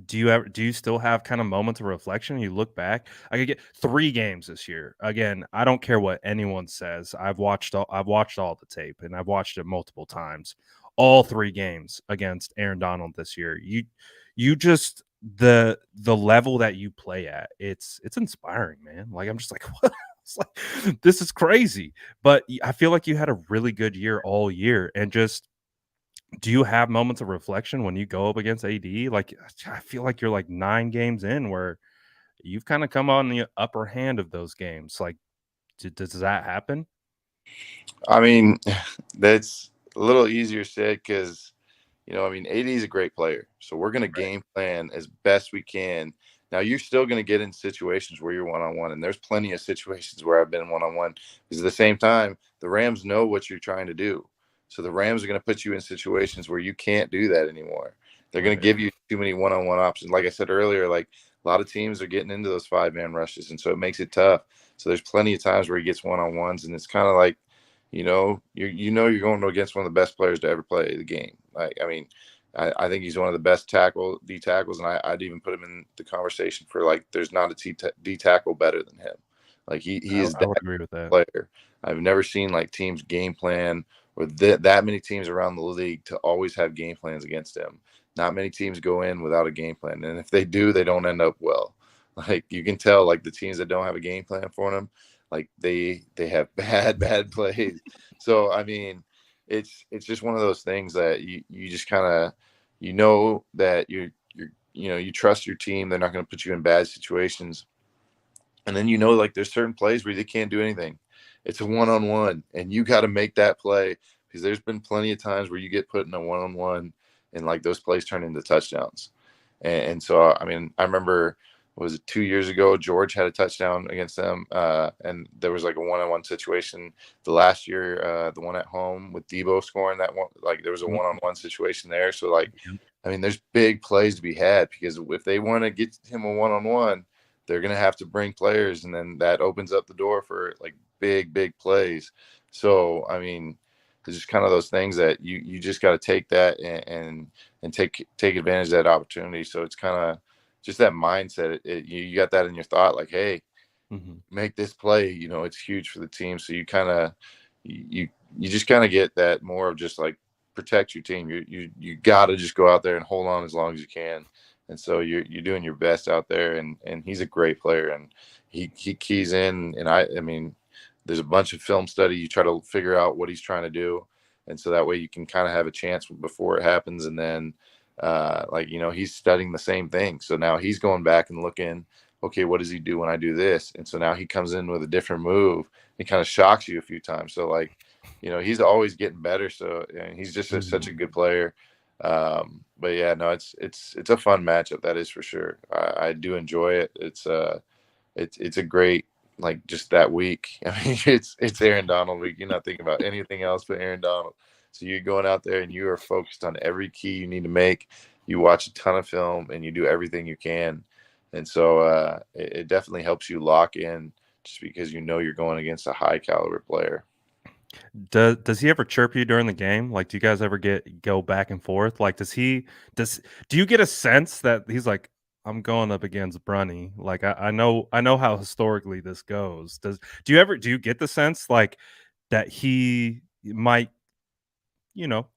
do you still have kind of moments of reflection? You look back. I could get 3 games this year. Again, I don't care what anyone says. I've watched all the tape, and I've watched it multiple times. All 3 games against Aaron Donald this year. You just the level that you play at. It's inspiring, man. Like, I'm just like, what? It's like, this is crazy. But I feel like you had a really good year all year, and just do you have moments of reflection when you go up against AD? Like, I feel like you're like 9 games in where you've kind of come on the upper hand of those games. Like, does that happen? I mean, that's a little easier said because, I mean, AD is a great player. So we're going to Right. game plan as best we can. Now, you're still going to get in situations where you're one-on-one, and there's plenty of situations where I've been one-on-one. Because at the same time, the Rams know what you're trying to do. So the Rams are going to put you in situations where you can't do that anymore. They're going to Right. give you too many one-on-one options. Like I said earlier, like a lot of teams are getting into those 5-man rushes, and so it makes it tough. So there's plenty of times where he gets one-on-ones, and it's kind of like, you're going against one of the best players to ever play the game. Like, I mean, I think he's one of the best D tackles, and I'd even put him in the conversation for like, there's not a D tackle better than him. Like, he is I that would agree with that. player. I've never seen like teams game plan or that many teams around the league to always have game plans against him. Not many teams go in without a game plan, and if they do, they don't end up well. Like, you can tell, like the teams that don't have a game plan for them, like they have bad plays. So I mean, it's just one of those things that you just kind of, that you trust your team. They're not going to put you in bad situations. And then, like there's certain plays where they can't do anything. It's a one-on-one, and you got to make that play, because there's been plenty of times where you get put in a one-on-one and like those plays turn into touchdowns. And so, I mean, I remember, was it 2 years ago, George had a touchdown against them, and there was like a one-on-one situation. The last year, the one at home with Deebo scoring that one, like there was a Mm, one-on-one situation there. So like, yep. I mean, there's big plays to be had because if they want to get him a one-on-one, they're going to have to bring players, and then that opens up the door for like big plays. So, I mean, it's just kind of those things that you just got to take that and take advantage of that opportunity. So it's kind of just that mindset. You got that in your thought, like, hey, Mm-hmm. make this play. You know, it's huge for the team. So you kind of you just kind of get that more of just like protect your team. You got to just go out there and hold on as long as you can. And so you're doing your best out there. And he's a great player, and he keys in. And I mean, there's a bunch of film study. You try to figure out what he's trying to do, and so that way you can kind of have a chance before it happens. And then like, you know, he's studying the same thing. So now he's going back and looking, okay, what does he do when I do this? And so now he comes in with a different move. He kind of shocks you a few times. So like, you know, he's always getting better. So and he's just such a good player. But yeah, no, it's a fun matchup. That is for sure. I do enjoy it. It's a great, like, just that week. I mean, it's Aaron Donald week. You're not thinking about anything else but Aaron Donald. So you're going out there and you are focused on every key you need to make. You watch a ton of film and you do everything you can. And so it definitely helps you lock in just because you know you're going against a high caliber player. Does he ever chirp you during the game? Like, do you guys ever go back and forth? Like, does do you get a sense that he's like, I'm going up against Brunny? Like, I know how historically this goes. Do you get the sense like that he might,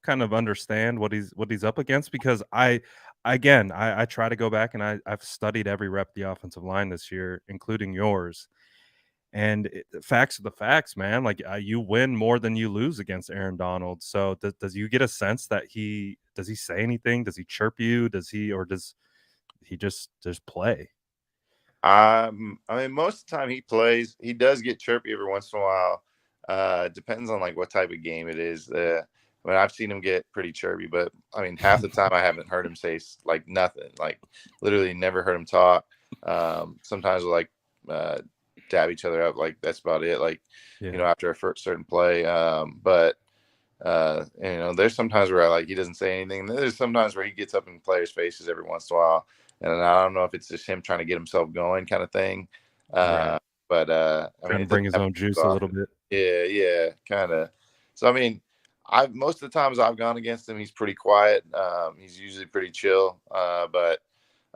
kind of understand what he's up against? Because I try to go back and I've studied every rep of the offensive line this year, including yours. And the facts are the facts, man. Like, you win more than you lose against Aaron Donald. So does you get a sense that does he say anything? Does he chirp you? Does he just play? I mean, most of the time he plays. He does get chirpy every once in a while. Depends on like what type of game it is. I mean, I've seen him get pretty chirpy, but I mean, half the time I haven't heard him say like nothing. Like literally, never heard him talk. Sometimes we'll like dab each other up. Like that's about it. Like, you Yeah. know, after a certain play. But you know, there's sometimes where he doesn't say anything. And there's sometimes where he gets up in players' faces every once in a while, and I don't know if it's just him trying to get himself going, kind of thing. Right. But I mean, Trying to it doesn't bring his happen own juice so a little often. bit. Yeah, kind of. So I mean, I most of the times I've gone against him, he's pretty quiet. He's usually pretty chill. But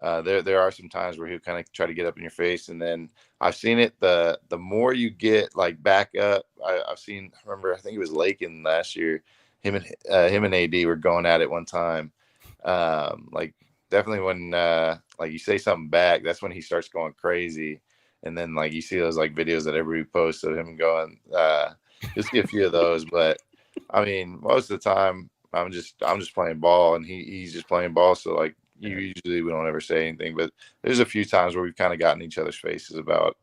there are some times where he'll kind of try to get up in your face, and then I've seen it. The more you get like back up, I've seen. Remember, I think it was Lakin last year. Him and AD were going at it one time. Like definitely when like you say something back, that's when he starts going crazy. And then like you see those like videos that everybody posts of him going. Just get a few of those, but I mean, most of the time I'm just playing ball, and he's just playing ball. So like usually we don't ever say anything, but there's a few times where we've kind of gotten each other's faces about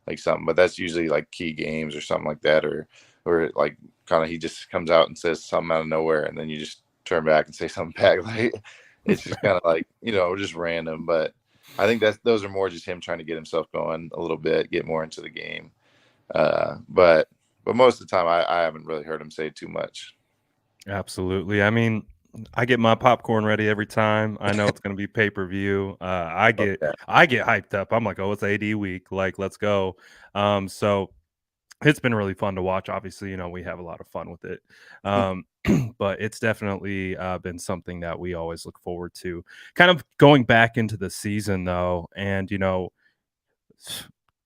like something, but that's usually like key games or something like that, or like kind of he just comes out and says something out of nowhere, and then you just turn back and say something back. Like it's just kind of like, you know, just random. But I think those are more just him trying to get himself going a little bit, get more into the game. But most of the time I haven't really heard him say too much. Absolutely. I mean, I get my popcorn ready every time. I know it's going to be pay-per-view. I get Okay. I get hyped up. I'm like, "Oh, it's AD week. Like, let's go." So it's been really fun to watch. Obviously, we have a lot of fun with it. Um, but it's definitely been something that we always look forward to. Kind of going back into the season though, and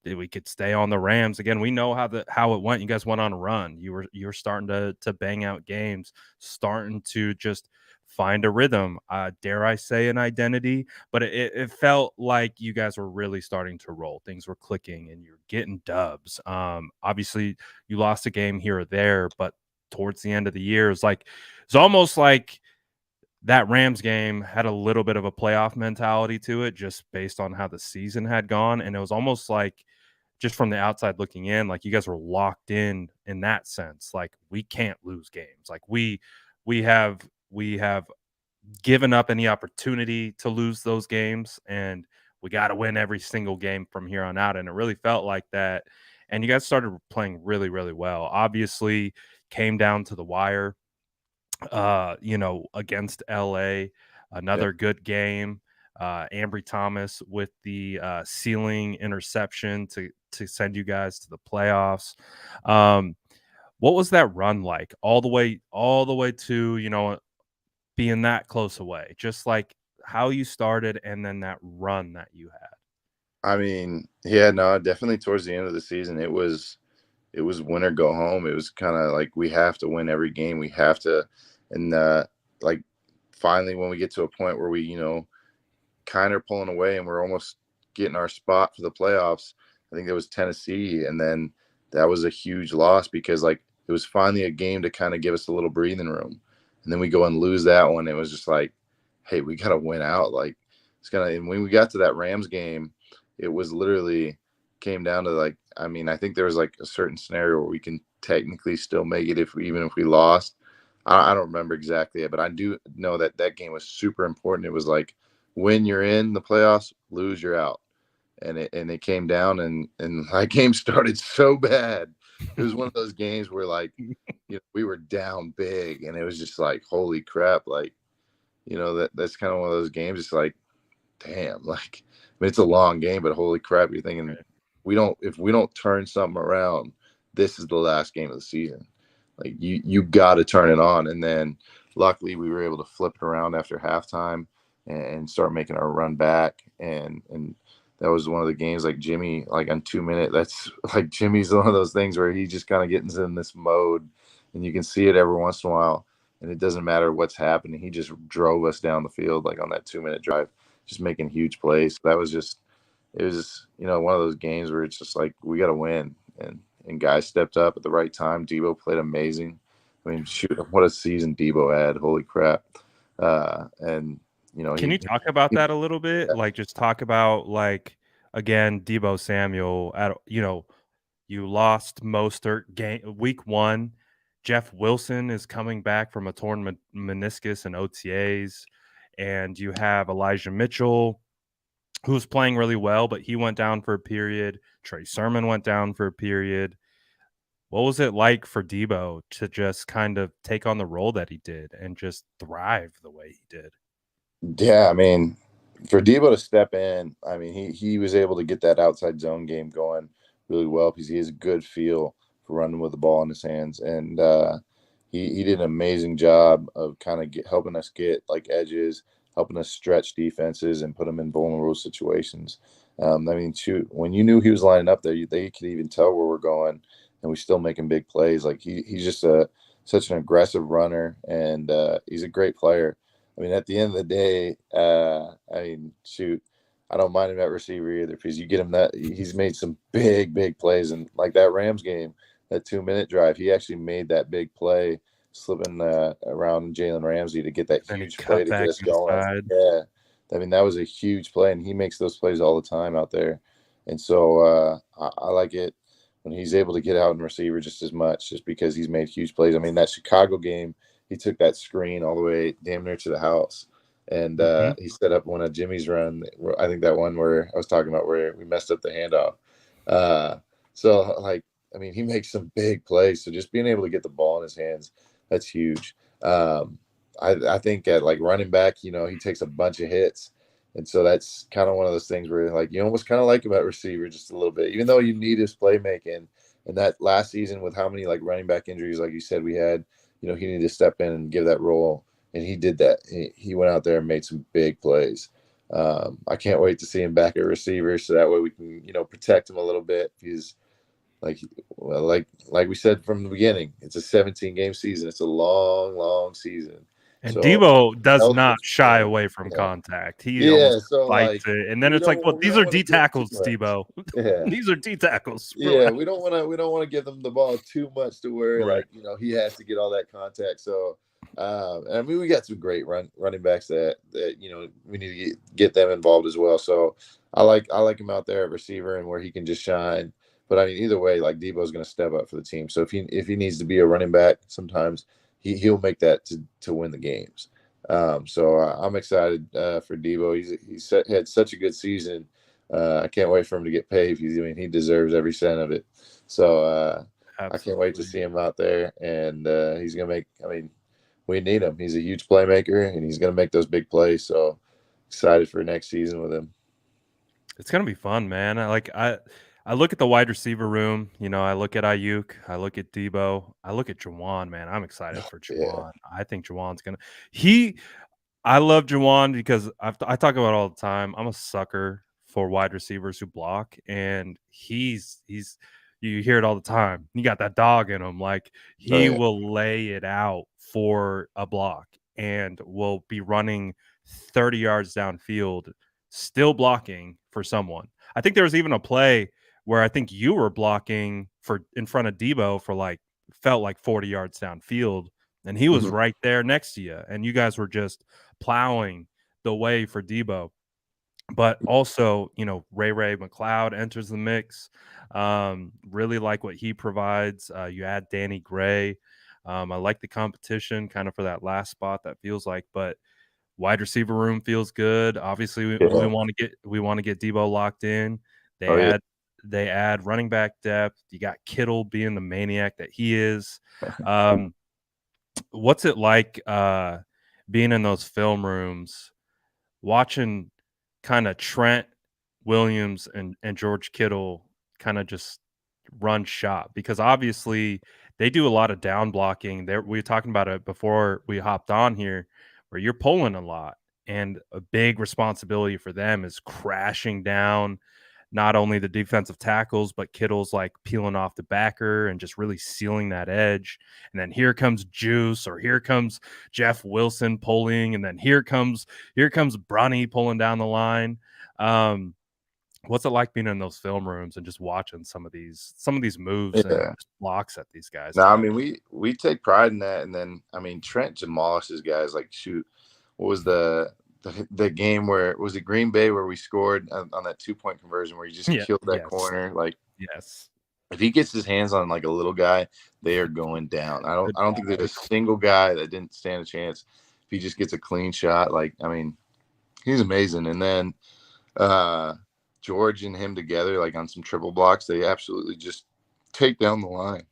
we could stay on the Rams again. We know how it went. You guys went on a run. You were starting to bang out games, starting to just find a rhythm. Dare I say an identity? But it felt like you guys were really starting to roll. Things were clicking, and you're getting dubs. Obviously, you lost a game here or there, but towards the end of the year, it's almost like that Rams game had a little bit of a playoff mentality to it, just based on how the season had gone, and it was almost like, just from the outside looking in, like you guys were locked in that sense. Like, we can't lose games. Like, we have given up any opportunity to lose those games, and we got to win every single game from here on out. And it really felt like that. And you guys started playing really, really well. Obviously, came down to the wire against LA. another good game. Ambry Thomas with the ceiling interception to send you guys to the playoffs. What was that run like all the way to, being that close away? Just like how you started and then that run that you had. I mean, yeah, no, definitely towards the end of the season, it was win or go home. It was kind of like we have to win every game. We have to, and like finally when we get to a point where we, kind of pulling away and we're almost getting our spot for the playoffs. I think it was Tennessee, and then that was a huge loss because like it was finally a game to kind of give us a little breathing room, and then we go and lose that one. It was just like, hey, we got to win out. Like it's gonna. And when we got to that Rams game, it was literally came down to like, I mean, I think there was like a certain scenario where we can technically still make it even if we lost. I don't remember exactly, but I do know that that game was super important. It was like win, you're in the playoffs, lose, you're out. And it came down, and that game started so bad. It was one of those games where like, we were down big, and it was just like, holy crap, like, that's kind of one of those games. It's like, damn, like, I mean, it's a long game, but holy crap, you're thinking if we don't turn something around, this is the last game of the season. Like you got to turn it on. And then luckily we were able to flip it around after halftime and start making our run back. And that was one of the games like Jimmy, like on 2 minute, that's like Jimmy's one of those things where he just kind of gets in this mode, and you can see it every once in a while. And it doesn't matter what's happening. He just drove us down the field, like on that 2 minute drive, just making huge plays. That was just, it was, one of those games where it's just like, we got to win. And guys stepped up at the right time. Deebo played amazing. I mean, shoot, what a season Deebo had. Holy crap. And, Can you talk about that a little bit? Like, just talk about, like, again, Deebo Samuel, you lost Mostert week 1. Jeff Wilson is coming back from a torn meniscus and OTAs. And you have Elijah Mitchell, who's playing really well, but he went down for a period. Trey Sermon went down for a period. What was it like for Deebo to just kind of take on the role that he did and just thrive the way he did? Yeah, I mean, for Deebo to step in, I mean, he was able to get that outside zone game going really well because he has a good feel for running with the ball in his hands. And he did an amazing job of kind of helping us get like edges, helping us stretch defenses and put them in vulnerable situations. I mean, shoot, when you knew he was lining up there, they could even tell where we're going, and we're still making big plays. Like he's just such an aggressive runner, and he's a great player. I mean, at the end of the day, I mean, shoot, I don't mind him at receiver either because you get him that he's made some big plays, and like that Rams game, that 2 minute drive, he actually made that big play, slipping around Jalen Ramsey to get that Then he huge play cut to get back us going. inside. Yeah, I mean that was a huge play, and he makes those plays all the time out there, and so I like it when he's able to get out and receiver just as much, just because he's made huge plays. I mean that Chicago game, he took that screen all the way damn near to the house. And he set up one of Jimmy's run. I think that one where I was talking about where we messed up the handoff. So, like, I mean, he makes some big plays. So just being able to get the ball in his hands, that's huge. I think at like running back, he takes a bunch of hits. And so that's kind of one of those things where like you almost kind of like him at receiver just a little bit, even though you need his playmaking. And that last season with how many like running back injuries, like you said, we had, he needed to step in and give that role. And he did that. He went out there and made some big plays. I can't wait to see him back at receiver, so that way we can, protect him a little bit. He's like we said from the beginning, it's a 17-game season. It's a long season. And So Deebo does health not is shy important. away from Yeah. contact. He Yeah. almost So fights like it, and then we it's like, well, don't we these don't are want to D give him too tackles, much. Deebo. Yeah. These are D tackles. Yeah, we don't want to give them the ball too much to where Right. like he has to get all that contact. So I mean we got some great running backs that we need to get them involved as well. So I like him out there at receiver and where he can just shine. But I mean either way, like Deebo's going to step up for the team. So if he needs to be a running back, sometimes he'll make that to win the games. So I'm excited for Deebo. Had such a good season. I can't wait for him to get paid. He deserves every cent of it. So I can't wait to Absolutely. see him out there, and he's gonna make. I mean, we need him. He's a huge playmaker, and he's going to make those big plays. So excited for next season with him. It's gonna be fun, man. I look at the wide receiver room. I look at Ayuk. I look at Deebo. I look at Jawan. Man, I'm excited for Yeah. Jawan. I think Jawan's gonna. He I love Juwan because I talk about it all the time. I'm a sucker for wide receivers who block, and he's you hear it all the time. He got that dog in him. Like Oh, he yeah. will lay it out for a block and will be running 30 yards downfield, still blocking for someone. I think there was even a play where I think you were blocking for in front of Deebo for felt like 40 yards downfield, and he was Mhm. right there next to you, and you guys were just plowing the way for Deebo. But also, Ray McLeod enters the mix. Really like what he provides. You add Danny Gray. I like the competition kind of for that last spot that feels like, but wide receiver room feels good. Obviously, we Yeah. want to get Deebo locked in. They Oh, yeah. add they add running back depth. You got Kittle being the maniac that he is. Um, what's it like being in those film rooms, watching kind of Trent Williams and George Kittle kind of just run shop? Because obviously they do a lot of down blocking. We were talking about it before we hopped on here, where you're pulling a lot, and a big responsibility for them is crashing down not only the defensive tackles, but Kittle's like peeling off the backer and just really sealing that edge. And then here comes Juice, or here comes Jeff Wilson pulling, and then here comes Brunny pulling down the line. Um, what's it like being in those film rooms and just watching some of these moves and Yeah. just blocks that these guys No, I have? mean we take pride in that, and then I mean Trent demolishes guys. Like, shoot, what was the game where was it Green Bay where we scored on that 2-point conversion where he just Yeah. killed that Yes. corner? Like, Yes. if he gets his hands on like a little guy, they are going down. I don't think there's a single guy that didn't stand a chance if he just gets a clean shot. Like, I mean, he's amazing. And then uh George and him together, like on some triple blocks, they absolutely just take down the line.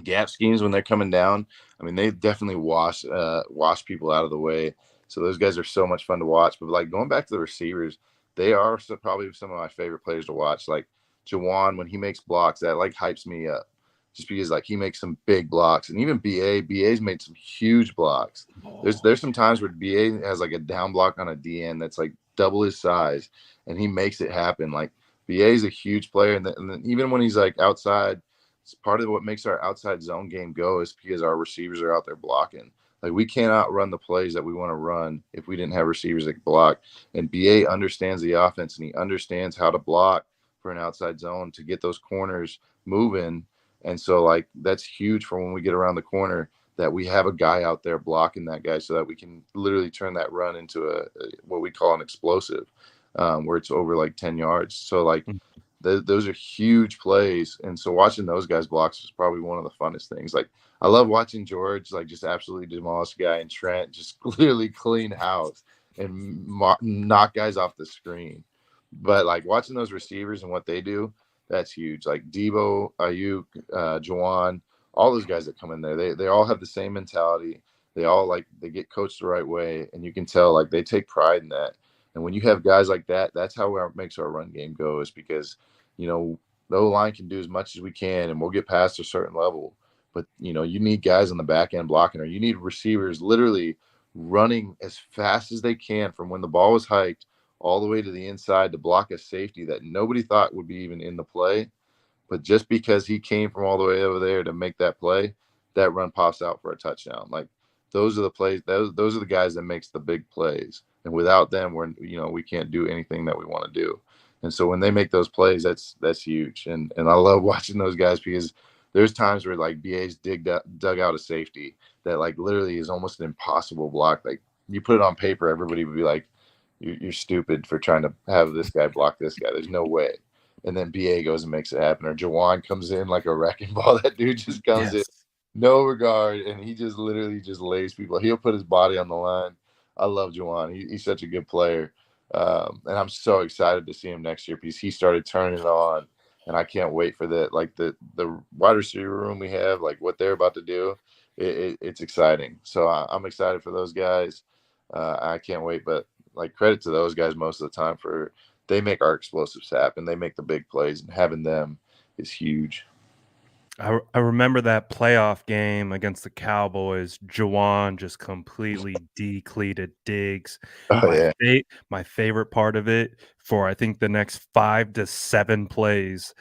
Gap schemes when they're coming down, I mean, they definitely wash people out of the way. So those guys are so much fun to watch. But like going back to the receivers, they are probably some of my favorite players to watch. Like Jawan, when he makes blocks, that like hypes me up, just because like he makes some big blocks, and even BA's made some huge blocks. Oh, There's some times where BA has like a down block on a DN that's like double his size, and he makes it happen. Like BA is a huge player, and then even when he's like outside, it's part of what makes our outside zone game go is because our receivers are out there blocking. Like, we cannot run the plays that we want to run if we didn't have receivers that block. And BA understands the offense, and he understands how to block for an outside zone to get those corners moving. And so like that's huge for when we get around the corner, that we have a guy out there blocking that guy so that we can literally turn that run into a what we call an explosive, where it's over like 10 yards. So like mm, those are huge plays, and so watching those guys blocks is probably one of the funnest things. Like, I love watching George like just absolutely demolish a guy, and Trent just clearly clean house and knock guys off the screen. But like watching those receivers and what they do, that's huge. Like Deebo, Ayuk, Jawan, all those guys that come in there, they all have the same mentality. They all like they get coached the right way, and you can tell like they take pride in that. And when you have guys like that, that's how it makes our run game go. Is because the O line can do as much as we can, and we'll get past a certain level. But you need guys on the back end blocking, or you need receivers literally running as fast as they can from when the ball was hiked all the way to the inside to block a safety that nobody thought would be even in the play. But just because he came from all the way over there to make that play, that run pops out for a touchdown. Like, those are the plays. Those are the guys that makes the big plays. And without them, we can't do anything that we want to do. And so when they make those plays, that's huge. And I love watching those guys because there's times where like BA's dug out a safety that like literally is almost an impossible block. Like, you put it on paper, everybody would be like, you're stupid for trying to have this guy block this guy. There's no way. And then BA goes and makes it happen. Or Jawan comes in like a wrecking ball. That dude just comes in, yes. no regard, and he just literally just lays people. He'll put his body on the line. I love Jawan. He's such a good player. And I'm so excited to see him next year because he started turning it on. And I can't wait for the wide receiver room we have, like what they're about to do. it's exciting. So I'm excited for those guys. I can't wait. But like credit to those guys most of the time for they make our explosives happen. They make the big plays, and having them is huge. I remember that playoff game against the Cowboys. Jawan just completely decleated Diggs. Oh yeah, My favorite part of it for I think the next 5 to 7 plays,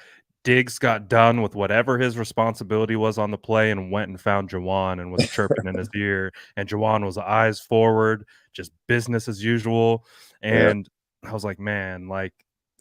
Diggs got done with whatever his responsibility was on the play and went and found Jawan and was chirping in his ear, and Jawan was eyes forward, just business as usual, yeah, and I was like, "Man, like,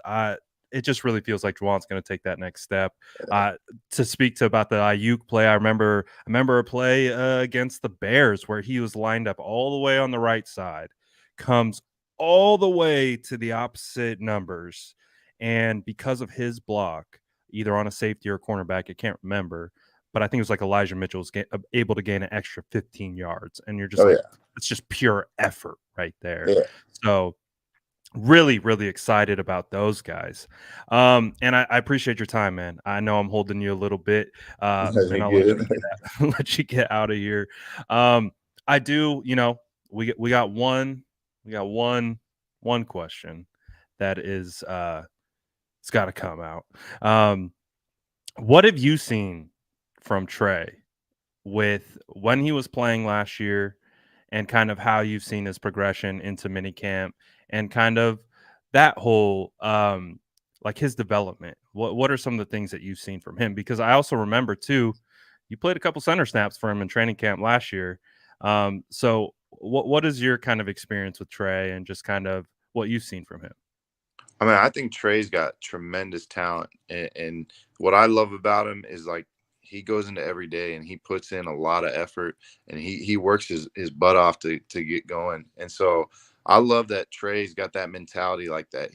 I it just really feels like Jawan's gonna take that next step." Uh, to speak to about the Ayuk play, I remember a play, against the Bears where he was lined up all the way on the right side, comes all the way to the opposite numbers, and because of his block, either on a safety or a cornerback, I can't remember, but I think it was like Elijah Mitchell was able to gain an extra 15 yards, and you're just oh like, yeah, it's just pure effort right there. yeah. So really, really excited about those guys. And I appreciate your time, man. I know I'm holding you a little bit, and You're I'll let you good. get out, let you get out of here. I do, we got one question that is it's got to come out. Um, what have you seen from Trey with when he was playing last year and kind of how you've seen his progression into minicamp and kind of that whole like his development? What are some of the things that you've seen from him? Because I also remember too, you played a couple center snaps for him in training camp last year. So what is your kind of experience with Trey and just kind of what you've seen from him? I mean, I think Trey's got tremendous talent, and what I love about him is like he goes into every day and he puts in a lot of effort, and he works his butt off to get going. And so I love that Trey's got that mentality like that.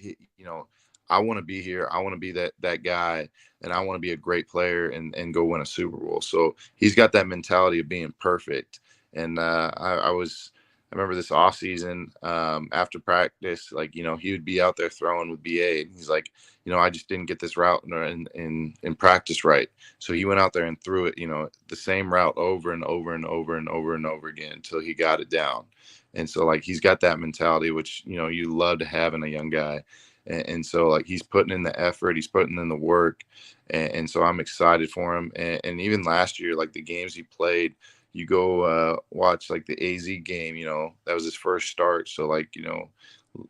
I want to be here. I want to be that guy, and I want to be a great player and go win a Super Bowl. So he's got that mentality of being perfect. And I remember this offseason, after practice, like, he would be out there throwing with BA. And he's like, I just didn't get this route in practice right. So he went out there and threw it, the same route over and over and over and over and over again until he got it down. And so, like, he's got that mentality, which, you love to have in a young guy. And so, like, he's putting in the effort, he's putting in the work. And so I'm excited for him. And even last year, like, the games he played, you go watch like the AZ game, that was his first start. So like,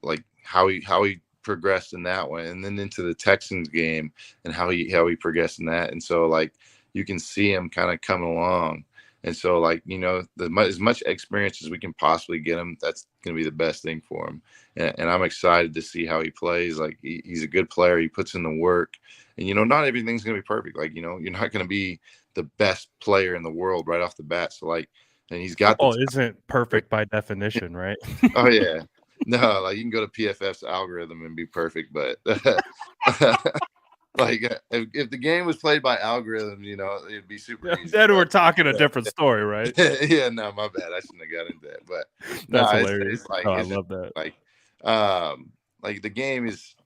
like how he progressed in that one, and then into the Texans game and how he progressed in that. And so like you can see him kind of coming along. And so like, as much experience as we can possibly get him, that's going to be the best thing for him. And I'm excited to see how he plays. Like he's a good player. He puts in the work, and not everything's going to be perfect. Like, you're not going to be the best player in the world right off the bat. So like, and he's got the Football isn't perfect by definition, right? oh yeah, no, like you can go to PFF's algorithm and be perfect, but like if the game was played by algorithm, it'd be super easy. Then we're But talking a different story, right? yeah, no, my bad. I shouldn't have got into that. But no, That's hilarious. it's like Oh, I it's just love that. like like the game is,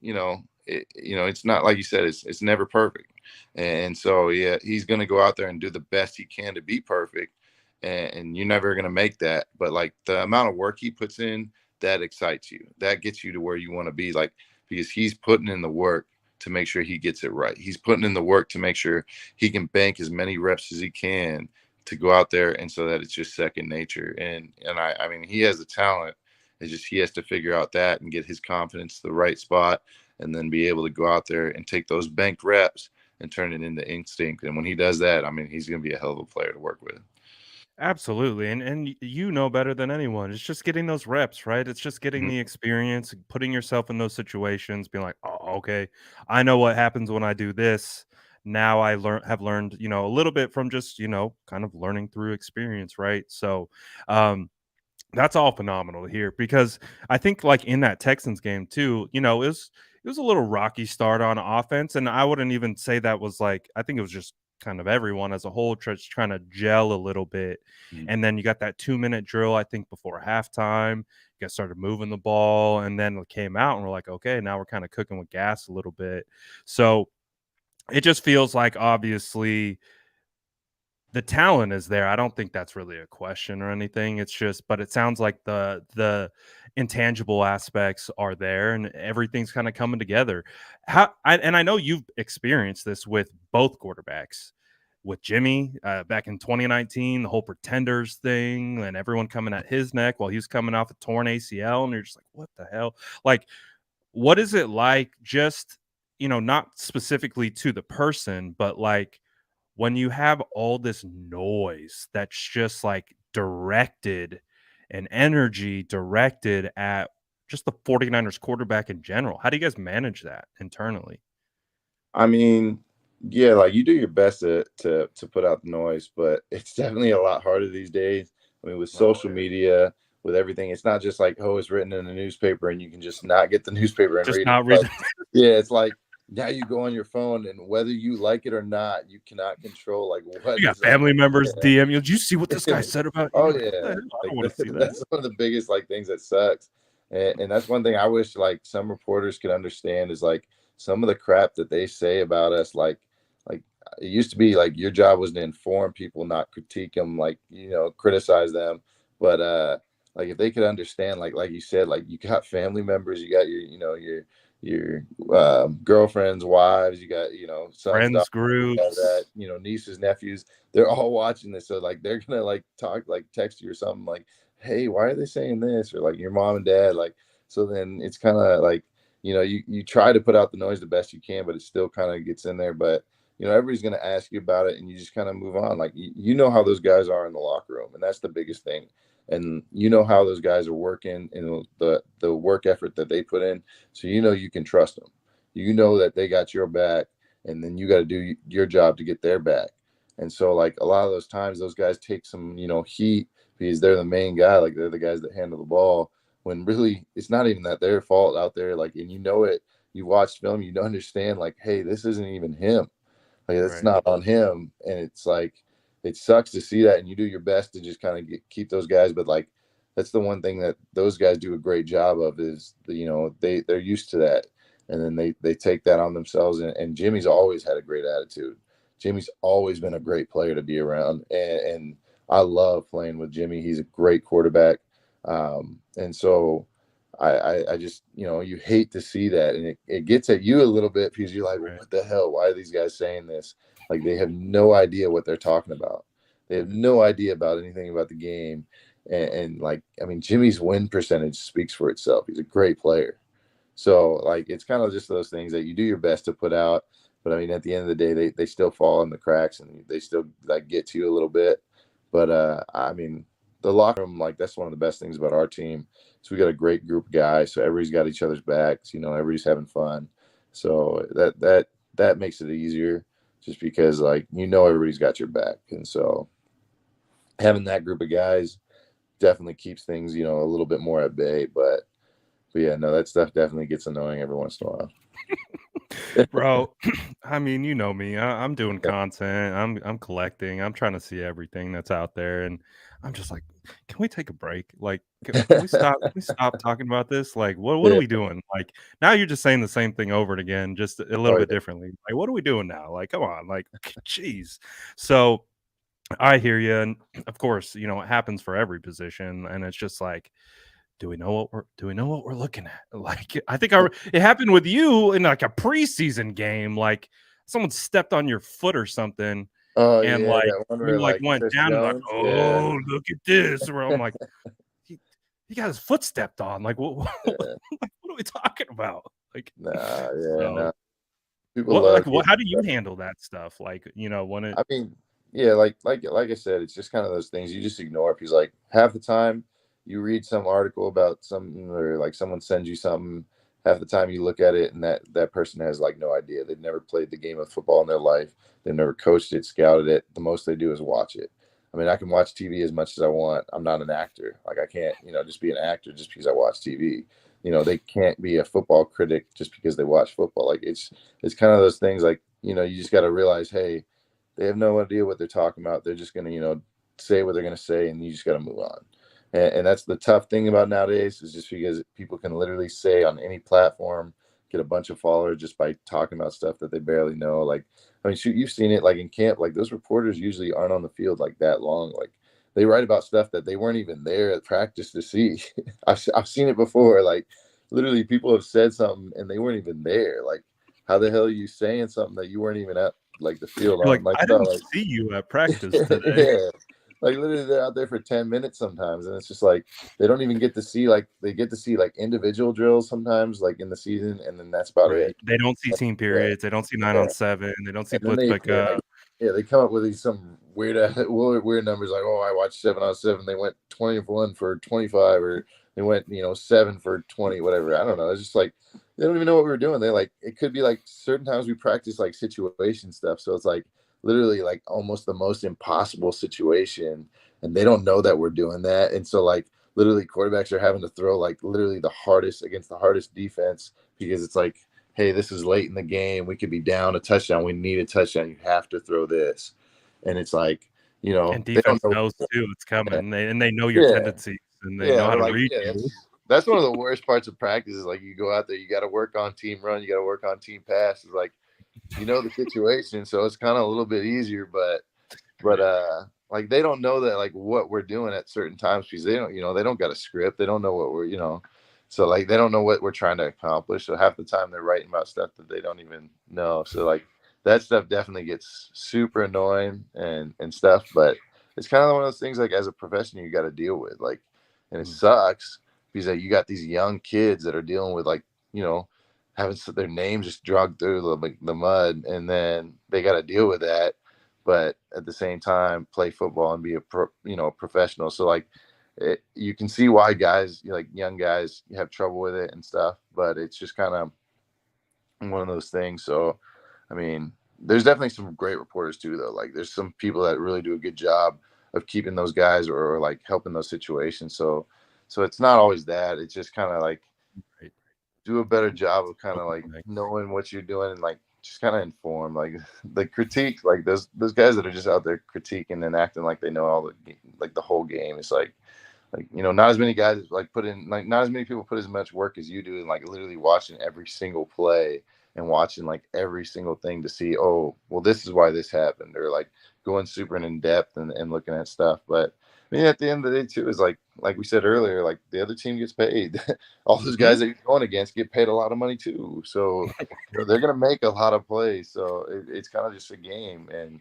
it's not like you said, it's never perfect. And so yeah, he's gonna go out there and do the best he can to be perfect. And you're never gonna make that. But like the amount of work he puts in, that excites you. That gets you to where you want to be, like, because he's putting in the work to make sure he gets it right. He's putting in the work to make sure he can bank as many reps as he can to go out there, and so that it's just second nature. And I mean, he has the talent. It's just he has to figure out that and get his confidence to the right spot, and then be able to go out there and take those banked reps and turn it into instinct. And when he does that, I mean, he's going to be a hell of a player to work with. Absolutely, and you know better than anyone. It's just getting those reps, right? It's just getting Mhm. the experience, putting yourself in those situations, being like, "Oh, okay, I know what happens when I do this." Now I have learned, a little bit from just, kind of learning through experience, right? So, that's all phenomenal to hear because I think like in that Texans game too, it was a little rocky start on offense, and I wouldn't even say that was like I think it was just kind of everyone as a whole just trying to gel a little bit, and then you got that 2 minute drill I think before halftime. You guys started moving the ball, and then it came out, and we're like, okay, now we're kind of cooking with gas a little bit. So it just feels like obviously the talent is there. I don't think that's really a question or anything. It's just, but it sounds like the intangible aspects are there, and everything's kind of coming together. And I know you've experienced this with both quarterbacks, with Jimmy back in 2019, the whole pretenders thing, and everyone coming at his neck while he was coming off a torn ACL, and you're just like, what the hell? Like, what is it like? Just not specifically to the person, but like when you have all this noise that's just like directed and energy directed at just the 49ers quarterback in general. How do you guys manage that internally? I mean, yeah, like you do your best to put out the noise, but it's definitely a lot harder these days. I mean, with Oh, social media, with everything, it's not just like, oh, it's written in the newspaper and you can just not get the newspaper and just read it. not read. But yeah, it's like now you go on your phone and whether you like it or not, you cannot control like what You got is on. family members Yeah. DM you. Did you see what this guy said about you? Oh You're like, what the yeah, hell? I don't like want to see that. that's one of the biggest like things that sucks, and that's one thing I wish like some reporters could understand is like some of the crap that they say about us. Like it used to be like your job was to inform people, not critique them, like criticize them. But like if they could understand, like you said, like you got family members, you got your girlfriends, wives, you got sons, Friends daughters, all that, groups, nieces, nephews, they're all watching this. So like they're gonna like talk, like text you or something like, hey, why are they saying this? Or like your mom and dad, like, so then it's kind of like, you try to put out the noise the best you can, but it still kind of gets in there. But everybody's gonna ask you about it and you just kind of move on. Like you know how those guys are in the locker room, and that's the biggest thing. And you know how those guys are working and the work effort that they put in. So you can trust them. You know that they got your back, and then you got to do your job to get their back. And so, like a lot of those times, those guys take some, heat because they're the main guy, like they're the guys that handle the ball. When really, it's not even that their fault out there. Like, and it. You watch film, you understand. Like, hey, this isn't even him. Like, that's right? not on him. And it's like, it sucks to see that. And you do your best to just kind of keep those guys. But like, that's the one thing that those guys do a great job of is they're used to that, and then they take that on themselves. And Jimmy's always had a great attitude. Jimmy's always been a great player to be around, and I love playing with Jimmy. He's a great quarterback, and so I just you hate to see that, and it gets at you a little bit because you're like, well, Right. what the hell? Why are these guys saying this? Like they have no idea what they're talking about. They have no idea about anything about the game, and like I mean, Jimmy's win percentage speaks for itself. He's a great player. So like it's kind of just those things that you do your best to put out, but I mean at the end of the day they still fall in the cracks and they still like get to you a little bit. But I mean the locker room, like that's one of the best things about our team. So we got a great group of guys, so everybody's got each other's backs, everybody's having fun. So that makes it easier just because like everybody's got your back. And so having that group of guys definitely keeps things, a little bit more at bay. But yeah, no, that stuff definitely gets annoying every once in a while. Bro, I mean, you know me. I'm doing content. I'm collecting. I'm trying to see everything that's out there, and I'm just like, can we take a break? Like, can we stop? Can we stop talking about this? Like, what are Yeah. we doing? Like, now you're just saying the same thing over and again, just a little Oh bit yeah. differently. Like, what are we doing now? Like, come on, like, jeez. So I hear you, and of course, it happens for every position, and it's just like, do we know what we're looking at? Like, I think it happened with you in like a preseason game. Like, someone stepped on your foot or something, Oh and yeah, like that one you where like like went Chris down and like, Jones. Yeah. oh, look at this. Where I'm like, he got his foot stepped on. Like, what, Yeah. what are we talking about? Like, Nah, yeah, so no. People what, like, love what? getting How do you handle that stuff? Like, when it I mean, yeah, like I said, it's just kind of those things you just ignore because like half the time you read some article about something or like someone sends you something, half the time you look at it and that person has like no idea. They've never played the game of football in their life. They've never coached it, scouted it. The most they do is watch it. I mean, I can watch TV as much as I want. I'm not an actor. Like I can't, just be an actor just because I watch TV. They can't be a football critic just because they watch football. Like it's kind of those things like, you just got to realize, hey, they have no idea what they're talking about. They're just going to, say what they're going to say, and you just got to move on. And that's the tough thing about nowadays is just because people can literally say on any platform, get a bunch of followers just by talking about stuff that they barely know. Like, I mean, shoot, you've seen it like in camp. Like those reporters usually aren't on the field like that long. Like they write about stuff that they weren't even there at practice to see. I've seen it before. Like literally, people have said something and they weren't even there. Like, how the hell are you saying something that you weren't even at like the field You're like, on? Like, I so, didn't like see you at practice today. yeah, like literally they're out there for 10 minutes sometimes, and it's just like they don't even get to see like they get to see like individual drills sometimes like in the season, and then that's about Right. it. They don't see team Yeah, periods. They don't see yeah. 9-on-7. They don't see And then blitz pickup. they come up with these some weird weird numbers like, oh, I watched 7-on-7. They went 21 for 25, or they went 7 for 20, whatever. I don't know. It's just like they don't even know what we were doing. They like it could be like certain times we practice like situation stuff, so it's like literally like almost the most impossible situation, and they don't know that we're doing that, and so like literally quarterbacks are having to throw like literally the hardest against the hardest defense because it's like, hey, this is late in the game. We could be down a touchdown. We need a touchdown. You have to throw this. And it's like, And they don't defense know. knows too it's Yeah. coming. They know your Yeah. tendencies and they Yeah. know how They're to like, read yeah, you. that's one of the worst parts of practice is like you go out there, you got to work on team run, you got to work on team pass. It's like, the situation. So it's kind of a little bit easier, but like they don't know that like what we're doing at certain times because they don't they don't got a script, they don't know what we're so like they don't know what we're trying to accomplish, so half the time they're writing about stuff that they don't even know, so like that stuff definitely gets super annoying and stuff, but it's kind of one of those things like as a professional you got to deal with, like, and it sucks because like, you got these young kids that are dealing with like having their names just dragged through the mud, and then they got to deal with that, but at the same time play football and be a professional. So like you can see why guys like young guys have trouble with it and stuff, but it's just kind of one of those things. So I mean, there's definitely some great reporters too, though. Like there's some people that really do a good job of keeping those guys or like helping those situations. So it's not always that. It's just kind of like Right. do a better job of kind of Open like mic. knowing what you're doing and like just kind of inform like the critique, like those guys that are just out there critiquing and acting like they know all the whole game. It's like not as many guys like put in, like not as many people put as much work as you do, and like literally watching every single play and watching like every single thing to see, oh well, this is why this happened, or like going super in depth and looking at stuff. But I mean, at the end of the day too is like we said earlier, like the other team gets paid. All those Mhm. guys that you're going against get paid a lot of money too, so they're gonna make a lot of plays, so it's kind of just a game. And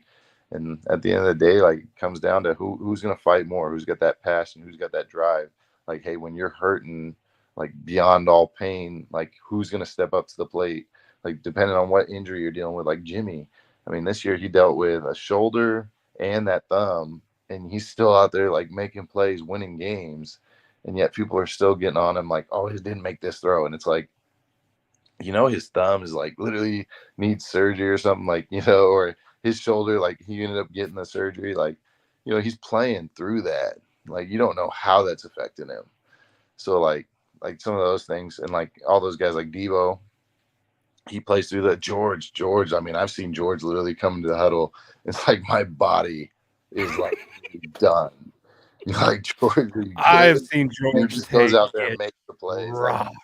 at the end of the day, like it comes down to who's gonna fight more, who's got that passion, who's got that drive. Like, hey, when you're hurting, like beyond all pain, like who's gonna step up to the plate? Like depending on what injury you're dealing with. Like Jimmy, I mean, this year he dealt with a shoulder and that thumb, and he's still out there like making plays, winning games, and yet people are still getting on him like, oh, he didn't make this throw, and it's like, his thumb is like literally needs surgery or something, like, or his shoulder, like he ended up getting the surgery, like, he's playing through that. Like, you don't know how that's affecting him. So like some of those things, and like all those guys like Deebo, he plays through that. George, I mean, I've seen George literally come into the huddle. It's like my body is like done. Like, George, are you I've good? seen And he George just goes out there and get makes the plays. Like, rocked.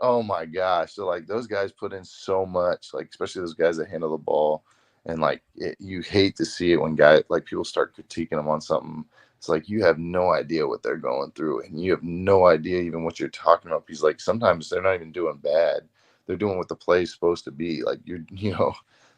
oh my gosh. So like those guys put in so much, like especially those guys that handle the ball. And like you hate to see it when guys like people start critiquing them on something. It's like you have no idea what they're going through, and you have no idea even what you're talking about. Because like sometimes they're not even doing bad. They're doing what the play's supposed to be. Like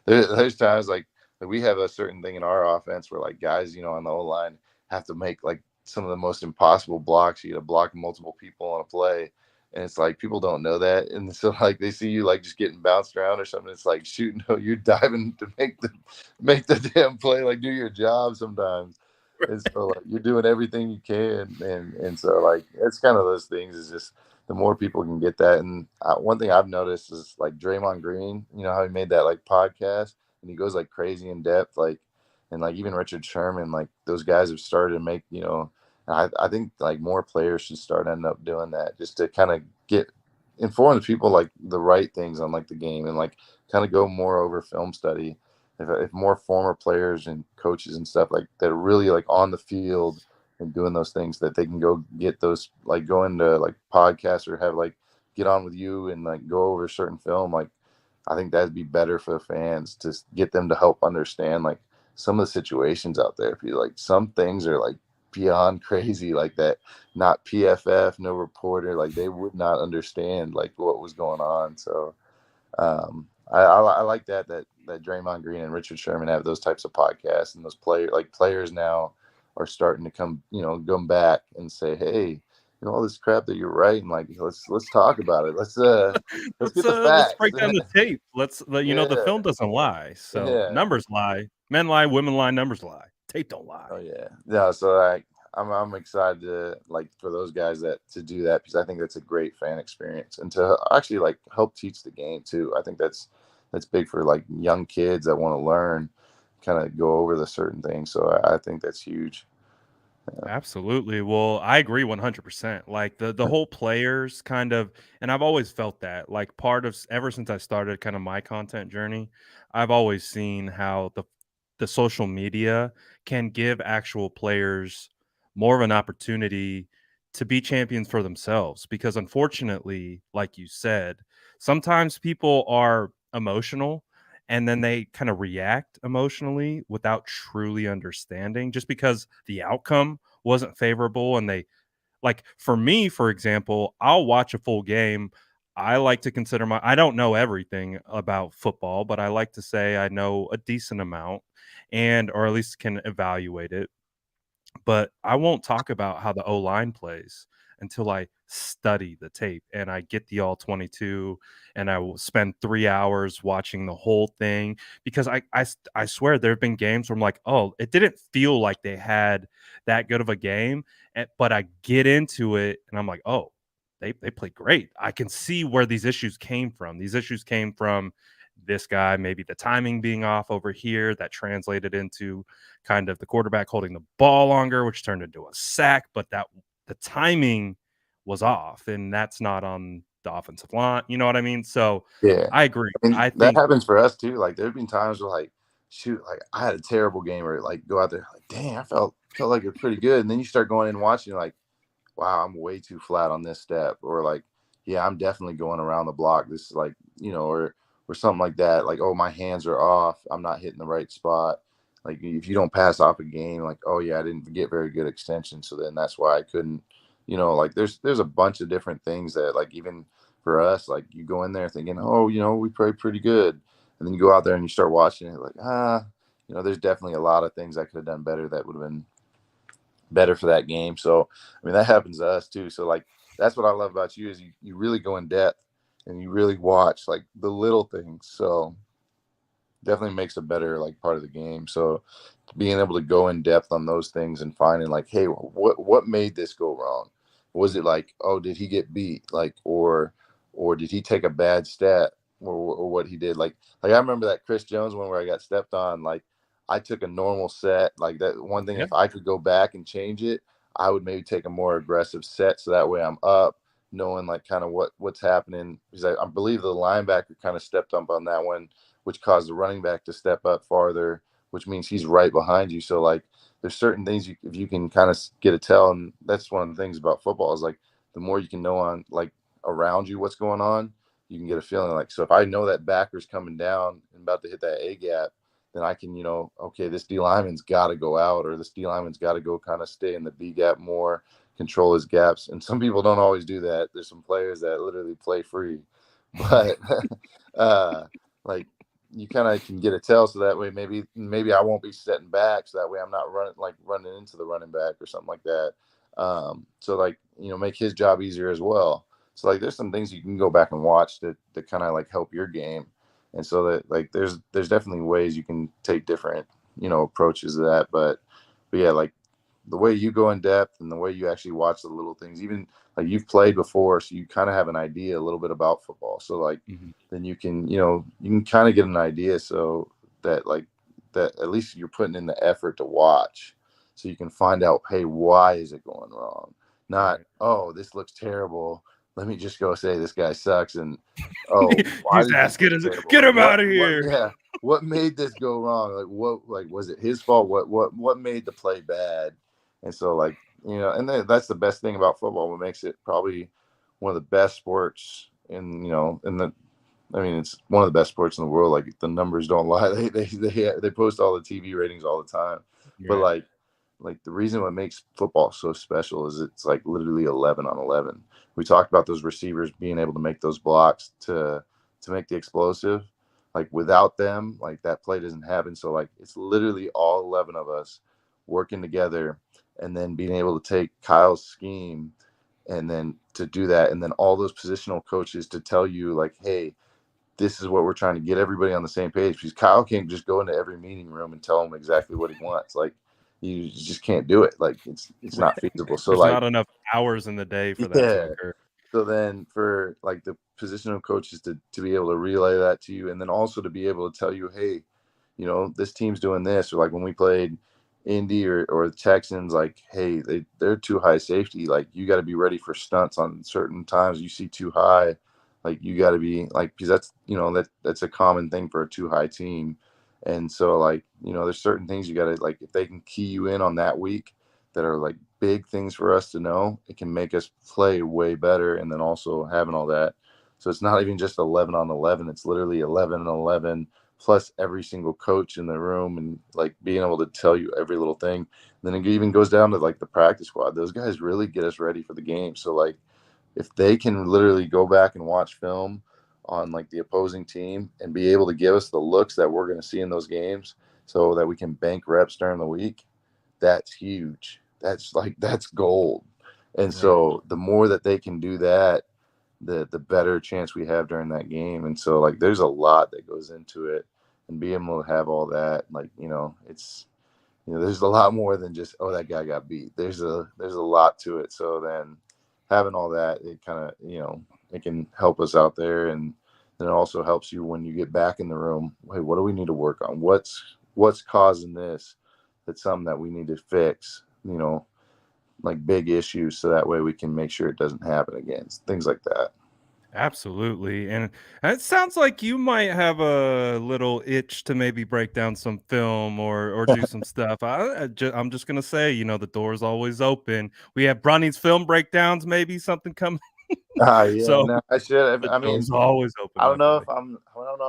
there's times like we have a certain thing in our offense where like guys, on the O line have to make like some of the most impossible blocks. You got to block multiple people on a play, and it's like people don't know that, and so like they see you like just getting bounced around or something. It's like, shoot, no, you're diving to make the damn play, like do your job sometimes. And so like you're doing everything you can, and so like it's kind of those things. Is just the more people can get that. And one thing I've noticed is like Draymond Green, how he made that like podcast, and he goes like crazy in depth, like, and like even Richard Sherman, like those guys have started to make, I think like more players should start ending up doing that, just to kind of get inform the people like the right things on like the game, and like kind of go more over film study. If more former players and coaches and stuff like that are really like on the field and doing those things, that they can go get those, like go into like podcasts or have like get on with you and like go over a certain film, like I think that'd be better for the fans to get them to help understand like some of the situations out there. Feel like some things are like beyond crazy, like that. Not PFF, no reporter, like they would not understand like what was going on. So I like that Draymond Green and Richard Sherman have those types of podcasts, and those players now are starting to come back and say, hey, all this crap that you're writing, like let's talk about it. Let's get the Let's facts. break down the tape. The Yeah, film doesn't lie. So yeah. numbers lie. Men lie, women lie, numbers lie. Tape don't lie. Oh yeah, yeah. So like, I'm excited to like for those guys to do that, because I think that's a great fan experience, and to actually like help teach the game too. I think that's big for like young kids that want to learn, kind of go over the certain things. So I think that's huge. Absolutely. Well, I agree 100%. Like the whole players kind of, and I've always felt that like part of ever since I started kind of my content journey, I've always seen how the social media can give actual players more of an opportunity to be champions for themselves, because unfortunately, like you said, sometimes people are emotional and then they kind of react emotionally without truly understanding, just because the outcome wasn't favorable. And they, like, for me, for example, I'll watch a full game. I like to consider I don't know everything about football, but I like to say I know a decent amount, and or at least can evaluate it. But I won't talk about how the O line plays until I study the tape and I get the all 22, and I will spend 3 hours watching the whole thing, because I swear there have been games where I'm like, oh, it didn't feel like they had that good of a game. But I get into it and I'm like, oh, they played great. I can see where these issues came from. These issues came from this guy, maybe the timing being off over here, that translated into kind of the quarterback holding the ball longer, which turned into a sack, but that the timing was off, and that's not on the offensive line. You know what I mean? So Yeah, I agree. I mean I that think, happens for us too. Like there've been times where like, shoot, like I had a terrible game, or like go out there like, dang, I felt like it's pretty good, and then you start going in and watching, like, wow, I'm way too flat on this step, or like, yeah, I'm definitely going around the block. This is like, or something like that. Like, oh, my hands are off. I'm not hitting the right spot. Like, if you don't pass off a game, like, oh yeah, I didn't get very good extension, so then that's why I couldn't. Like there's a bunch of different things that like even for us, like you go in there thinking, oh, we played pretty good, and then you go out there and you start watching it, like there's definitely a lot of things I could have done better that would have been better for that game. So, I mean, that happens to us too. So, like, that's what I love about you is you really go in depth and you really watch like the little things. So, definitely makes a better like part of the game. So, being able to go in depth on those things and finding like, hey, what made this go wrong? Was it like, oh, did he get beat? Like, or did he take a bad step, or what he did? Like I remember that Chris Jones one where I got stepped on. Like I took a normal set. Like that one thing, yeah, if I could go back and change it, I would maybe take a more aggressive set, so that way I'm up, knowing like kind of what's happening. Because I believe the linebacker kind of stepped up on that one, which caused the running back to step up farther, which means he's right behind you. So like there's certain things if you can kind of get a tell, and that's one of the things about football is like the more you can know on like around you what's going on, you can get a feeling like, so if I know that backer's coming down and about to hit that A gap, then I can, okay, this D lineman's got to go out, or this D lineman's got to go kind of stay in the B gap more, control his gaps. And some people don't always do that. There's some players that literally play free, but uh, like you kind of can get a tell, so that way maybe I won't be setting back, so that way I'm not running into the running back or something like that. So like make his job easier as well. So like there's some things you can go back and watch that kind of like help your game, and so that like there's definitely ways you can take different approaches to that, but yeah, like the way you go in depth and the way you actually watch the little things, even like you've played before, so you kind of have an idea a little bit about football. So like mhm, then you can kind of get an idea, so that like that at least you're putting in the effort to watch, so you can find out, hey, why is it going wrong? Not, right. oh, this looks terrible, let me just go say this guy sucks, and oh, why He's did this asking look us, terrible? get Like him what out of what here. yeah, what made this go wrong? Like was it his fault? What made the play bad? And so like, and that's the best thing about football. What makes it probably one of the best sports in the. I mean, it's one of the best sports in the world. Like the numbers don't lie. They post all the TV ratings all the time. But Right. like the reason what makes football so special is it's like literally 11 on 11. We talked about those receivers being able to make those blocks to make the explosive. Like without them, like that play doesn't happen. So like it's literally all 11 of us working together, and then being able to take Kyle's scheme and then to do that, and then all those positional coaches to tell you like, hey, this is what we're trying to get everybody on the same page, because Kyle can't just go into every meeting room and tell them exactly what he wants. Like you just can't do it. Like it's not feasible. So There's like, not enough hours in the day for that to yeah. occur. So then for like the positional coaches to be able to relay that to you, and then also to be able to tell you, hey, this team's doing this, or like when we played Indy or the Texans, like, hey, they're too high safety. Like you got to be ready for stunts on certain times. You see too high, like you got to be like, because that's a common thing for a too high team. And so like, there's certain things you got to like, if they can key you in on that week that are like big things for us to know, it can make us play way better. And then also having all that. So it's not even just 11 on 11. It's literally 11 and 11 plus every single coach in the room, and like being able to tell you every little thing. And then it even goes down to like the practice squad. Those guys really get us ready for the game. So like if they can literally go back and watch film on like the opposing team and be able to give us the looks that we're going to see in those games so that we can bank reps during the week, that's huge. That's gold. And Right. so the more that they can do that, the better chance we have during that game. And so like there's a lot that goes into it, and being able to have all that, like, it's there's a lot more than just, oh, that guy got beat. There's a lot to it. So then having all that, it kind of, it can help us out there. And then it also helps you when you get back in the room. Hey, what do we need to work on? What's causing this? That's something that we need to fix, like big issues, so that way we can make sure it doesn't happen again. Things like that. Absolutely. And it sounds like you might have a little itch to maybe break down some film or do some stuff. I'm just gonna say, the door's always open. We have Bronny's film breakdowns, maybe something coming. Yeah, So no, I should. the I mean, door's always open, I don't my know boy.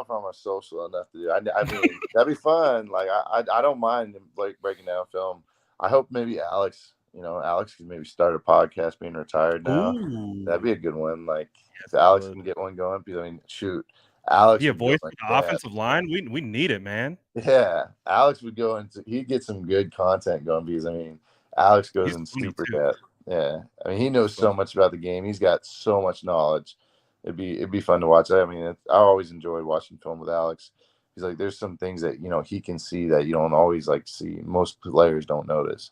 if I'm a social enough to do. I mean, that'd be fun. Like I don't mind like breaking down film. I hope maybe Alex can maybe start a podcast being retired now. That'd Ooh, be a good one. Like yes, if it Alex would. can get one going, because I mean, shoot, Alex Be a would go voice in for the depth. offensive line. We need it, man. Yeah, Alex would go into he'd get some good content going, because I mean, Alex goes He's in funny super too. depth. Yeah, I mean, he He's knows so funny. much about the game. He's got so much knowledge. It'd be fun to watch. I mean, I always enjoyed watching film with Alex. He's like, there's some things that he can see that you don't always like see. Most players don't notice,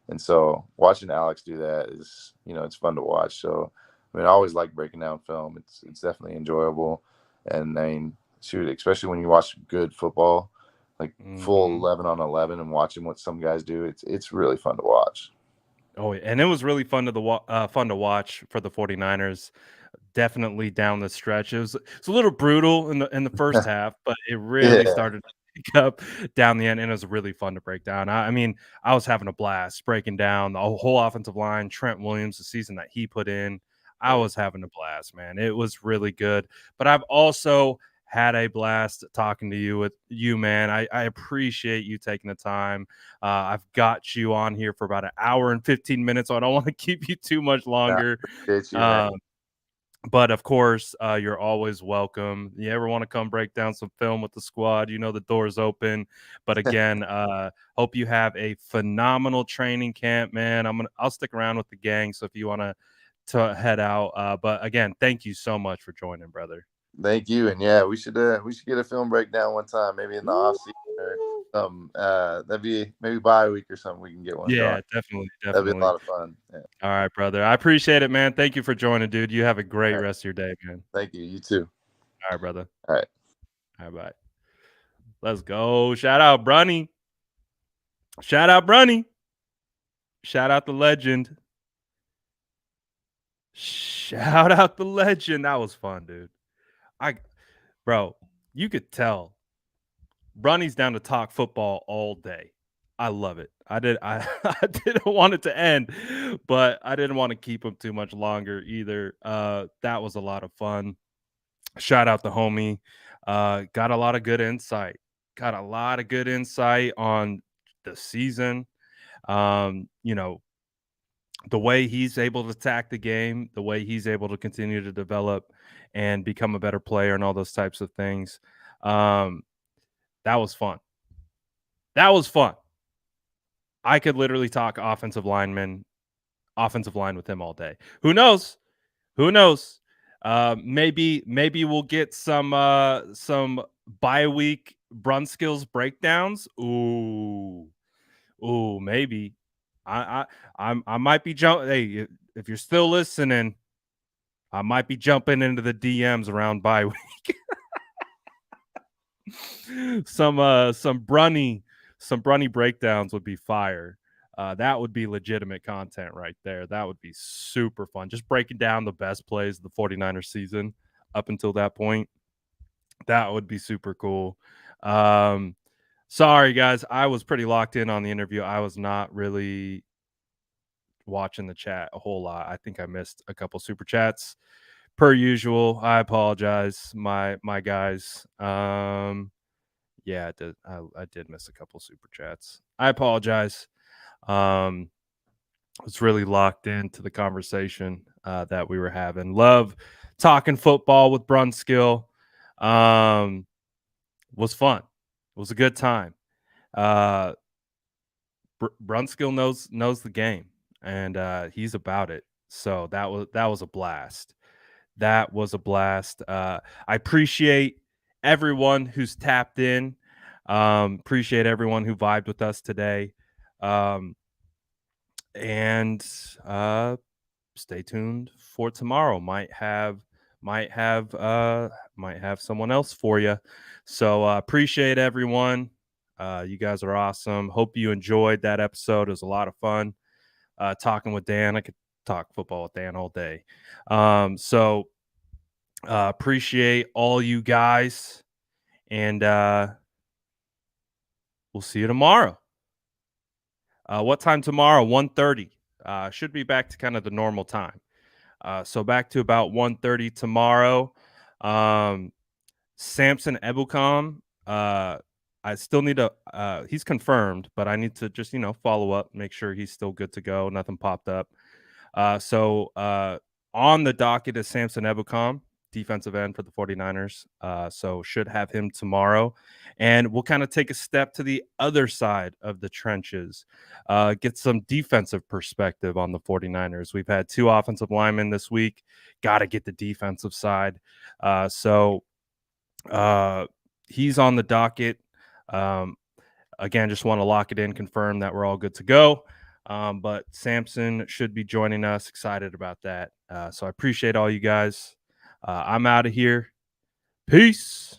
and so watching Alex do that is it's fun to watch. So I mean, I always like breaking down film. It's definitely enjoyable, and I mean, shoot, especially when you watch good football, like full Mhm. 11 on 11, and watching what some guys do, it's really fun to watch. Oh, and it was really fun to watch for the 49ers. Definitely down the stretch. It's a little brutal in the first half, but it really Yeah, started to pick up down the end, and it was really fun to break down. I mean, I was having a blast breaking down the whole offensive line, Trent Williams, the season that he put in. I yeah. was having a blast, man. It was really good. But I've also had a blast talking to you, man. I appreciate you taking the time. I've got you on here for about an hour and 15 minutes, so I don't want to keep you too much I longer. appreciate you, man. Um, but of course, you're always welcome. You ever want to come break down some film with the squad, the door's open. But again, hope you have a phenomenal training camp, man. I'll stick around with the gang. So if you want to head out, but again, thank you so much for joining, brother. Thank you. And yeah, we should get a film breakdown one time, maybe in the off season or Woo! something. That'd be maybe bye week or something. We can get one going. Yeah, definitely, That'd be a definitely. lot of fun. Yeah. All right, brother. I appreciate it, man. Thank you for joining, dude. You have a All great right. rest of your day, man. Thank you. You too. All right, brother. All right. All right, bye. Let's go. Shout out, Brunny. Shout out, Brunny. Shout out the legend. Shout out the legend. That was fun, dude. I Bro, you could tell Brunny's down to talk football all day. I love it. I didn't want it to end, but I didn't want to keep him too much longer either. That was a lot of fun. Shout out the homie. Got a lot of good insight. Got a lot of good insight on the season. You know, the way he's able to attack the game, the way he's able to continue to develop and become a better player and all those types of things. Um, that was fun. That was fun. I could literally talk offensive line with him all day. Who knows? Who knows? Maybe we'll get some bye week Brunskills breakdowns. Ooh, maybe. I might be jumping. Hey, if you're still listening, I might be jumping into the DMs around bye week. some brunny breakdowns would be fire. That would be legitimate content right there. That would be super fun. Just breaking down the best plays of the 49ers season up until that point. That would be super cool. Sorry guys, I was pretty locked in on the interview. I was not really watching the chat a whole lot. I think I missed a couple super chats per usual. I apologize, my guys. Yeah, I did miss a couple super chats. I apologize. Was really locked into the conversation that we were having. Love talking football with Brunskill. Was fun. It was a good time. Brunskill knows the game, and he's about it. So that was a blast. That was a blast. I appreciate everyone who's tapped in. Appreciate everyone who vibed with us today. And stay tuned for tomorrow. Might have someone else for you. So appreciate everyone. You guys are awesome. Hope you enjoyed that episode. It was a lot of fun talking with Dan. I could talk football with Dan all day. So appreciate all you guys, and we'll see you tomorrow. What time tomorrow? 1:30. Should be back to kind of the normal time. So back to about 1:30 tomorrow. Samson Ebukam. I still need to. He's confirmed, but I need to just follow up, make sure he's still good to go. Nothing popped up. So on the docket is Samson Ebukam, defensive end for the 49ers. So should have him tomorrow. And we'll kind of take a step to the other side of the trenches, get some defensive perspective on the 49ers. We've had 2 offensive linemen this week. Got to get the defensive side. So he's on the docket. Again, just want to lock it in, confirm that we're all good to go. But Samson should be joining us. Excited about that. So I appreciate all you guys. I'm out of here. Peace.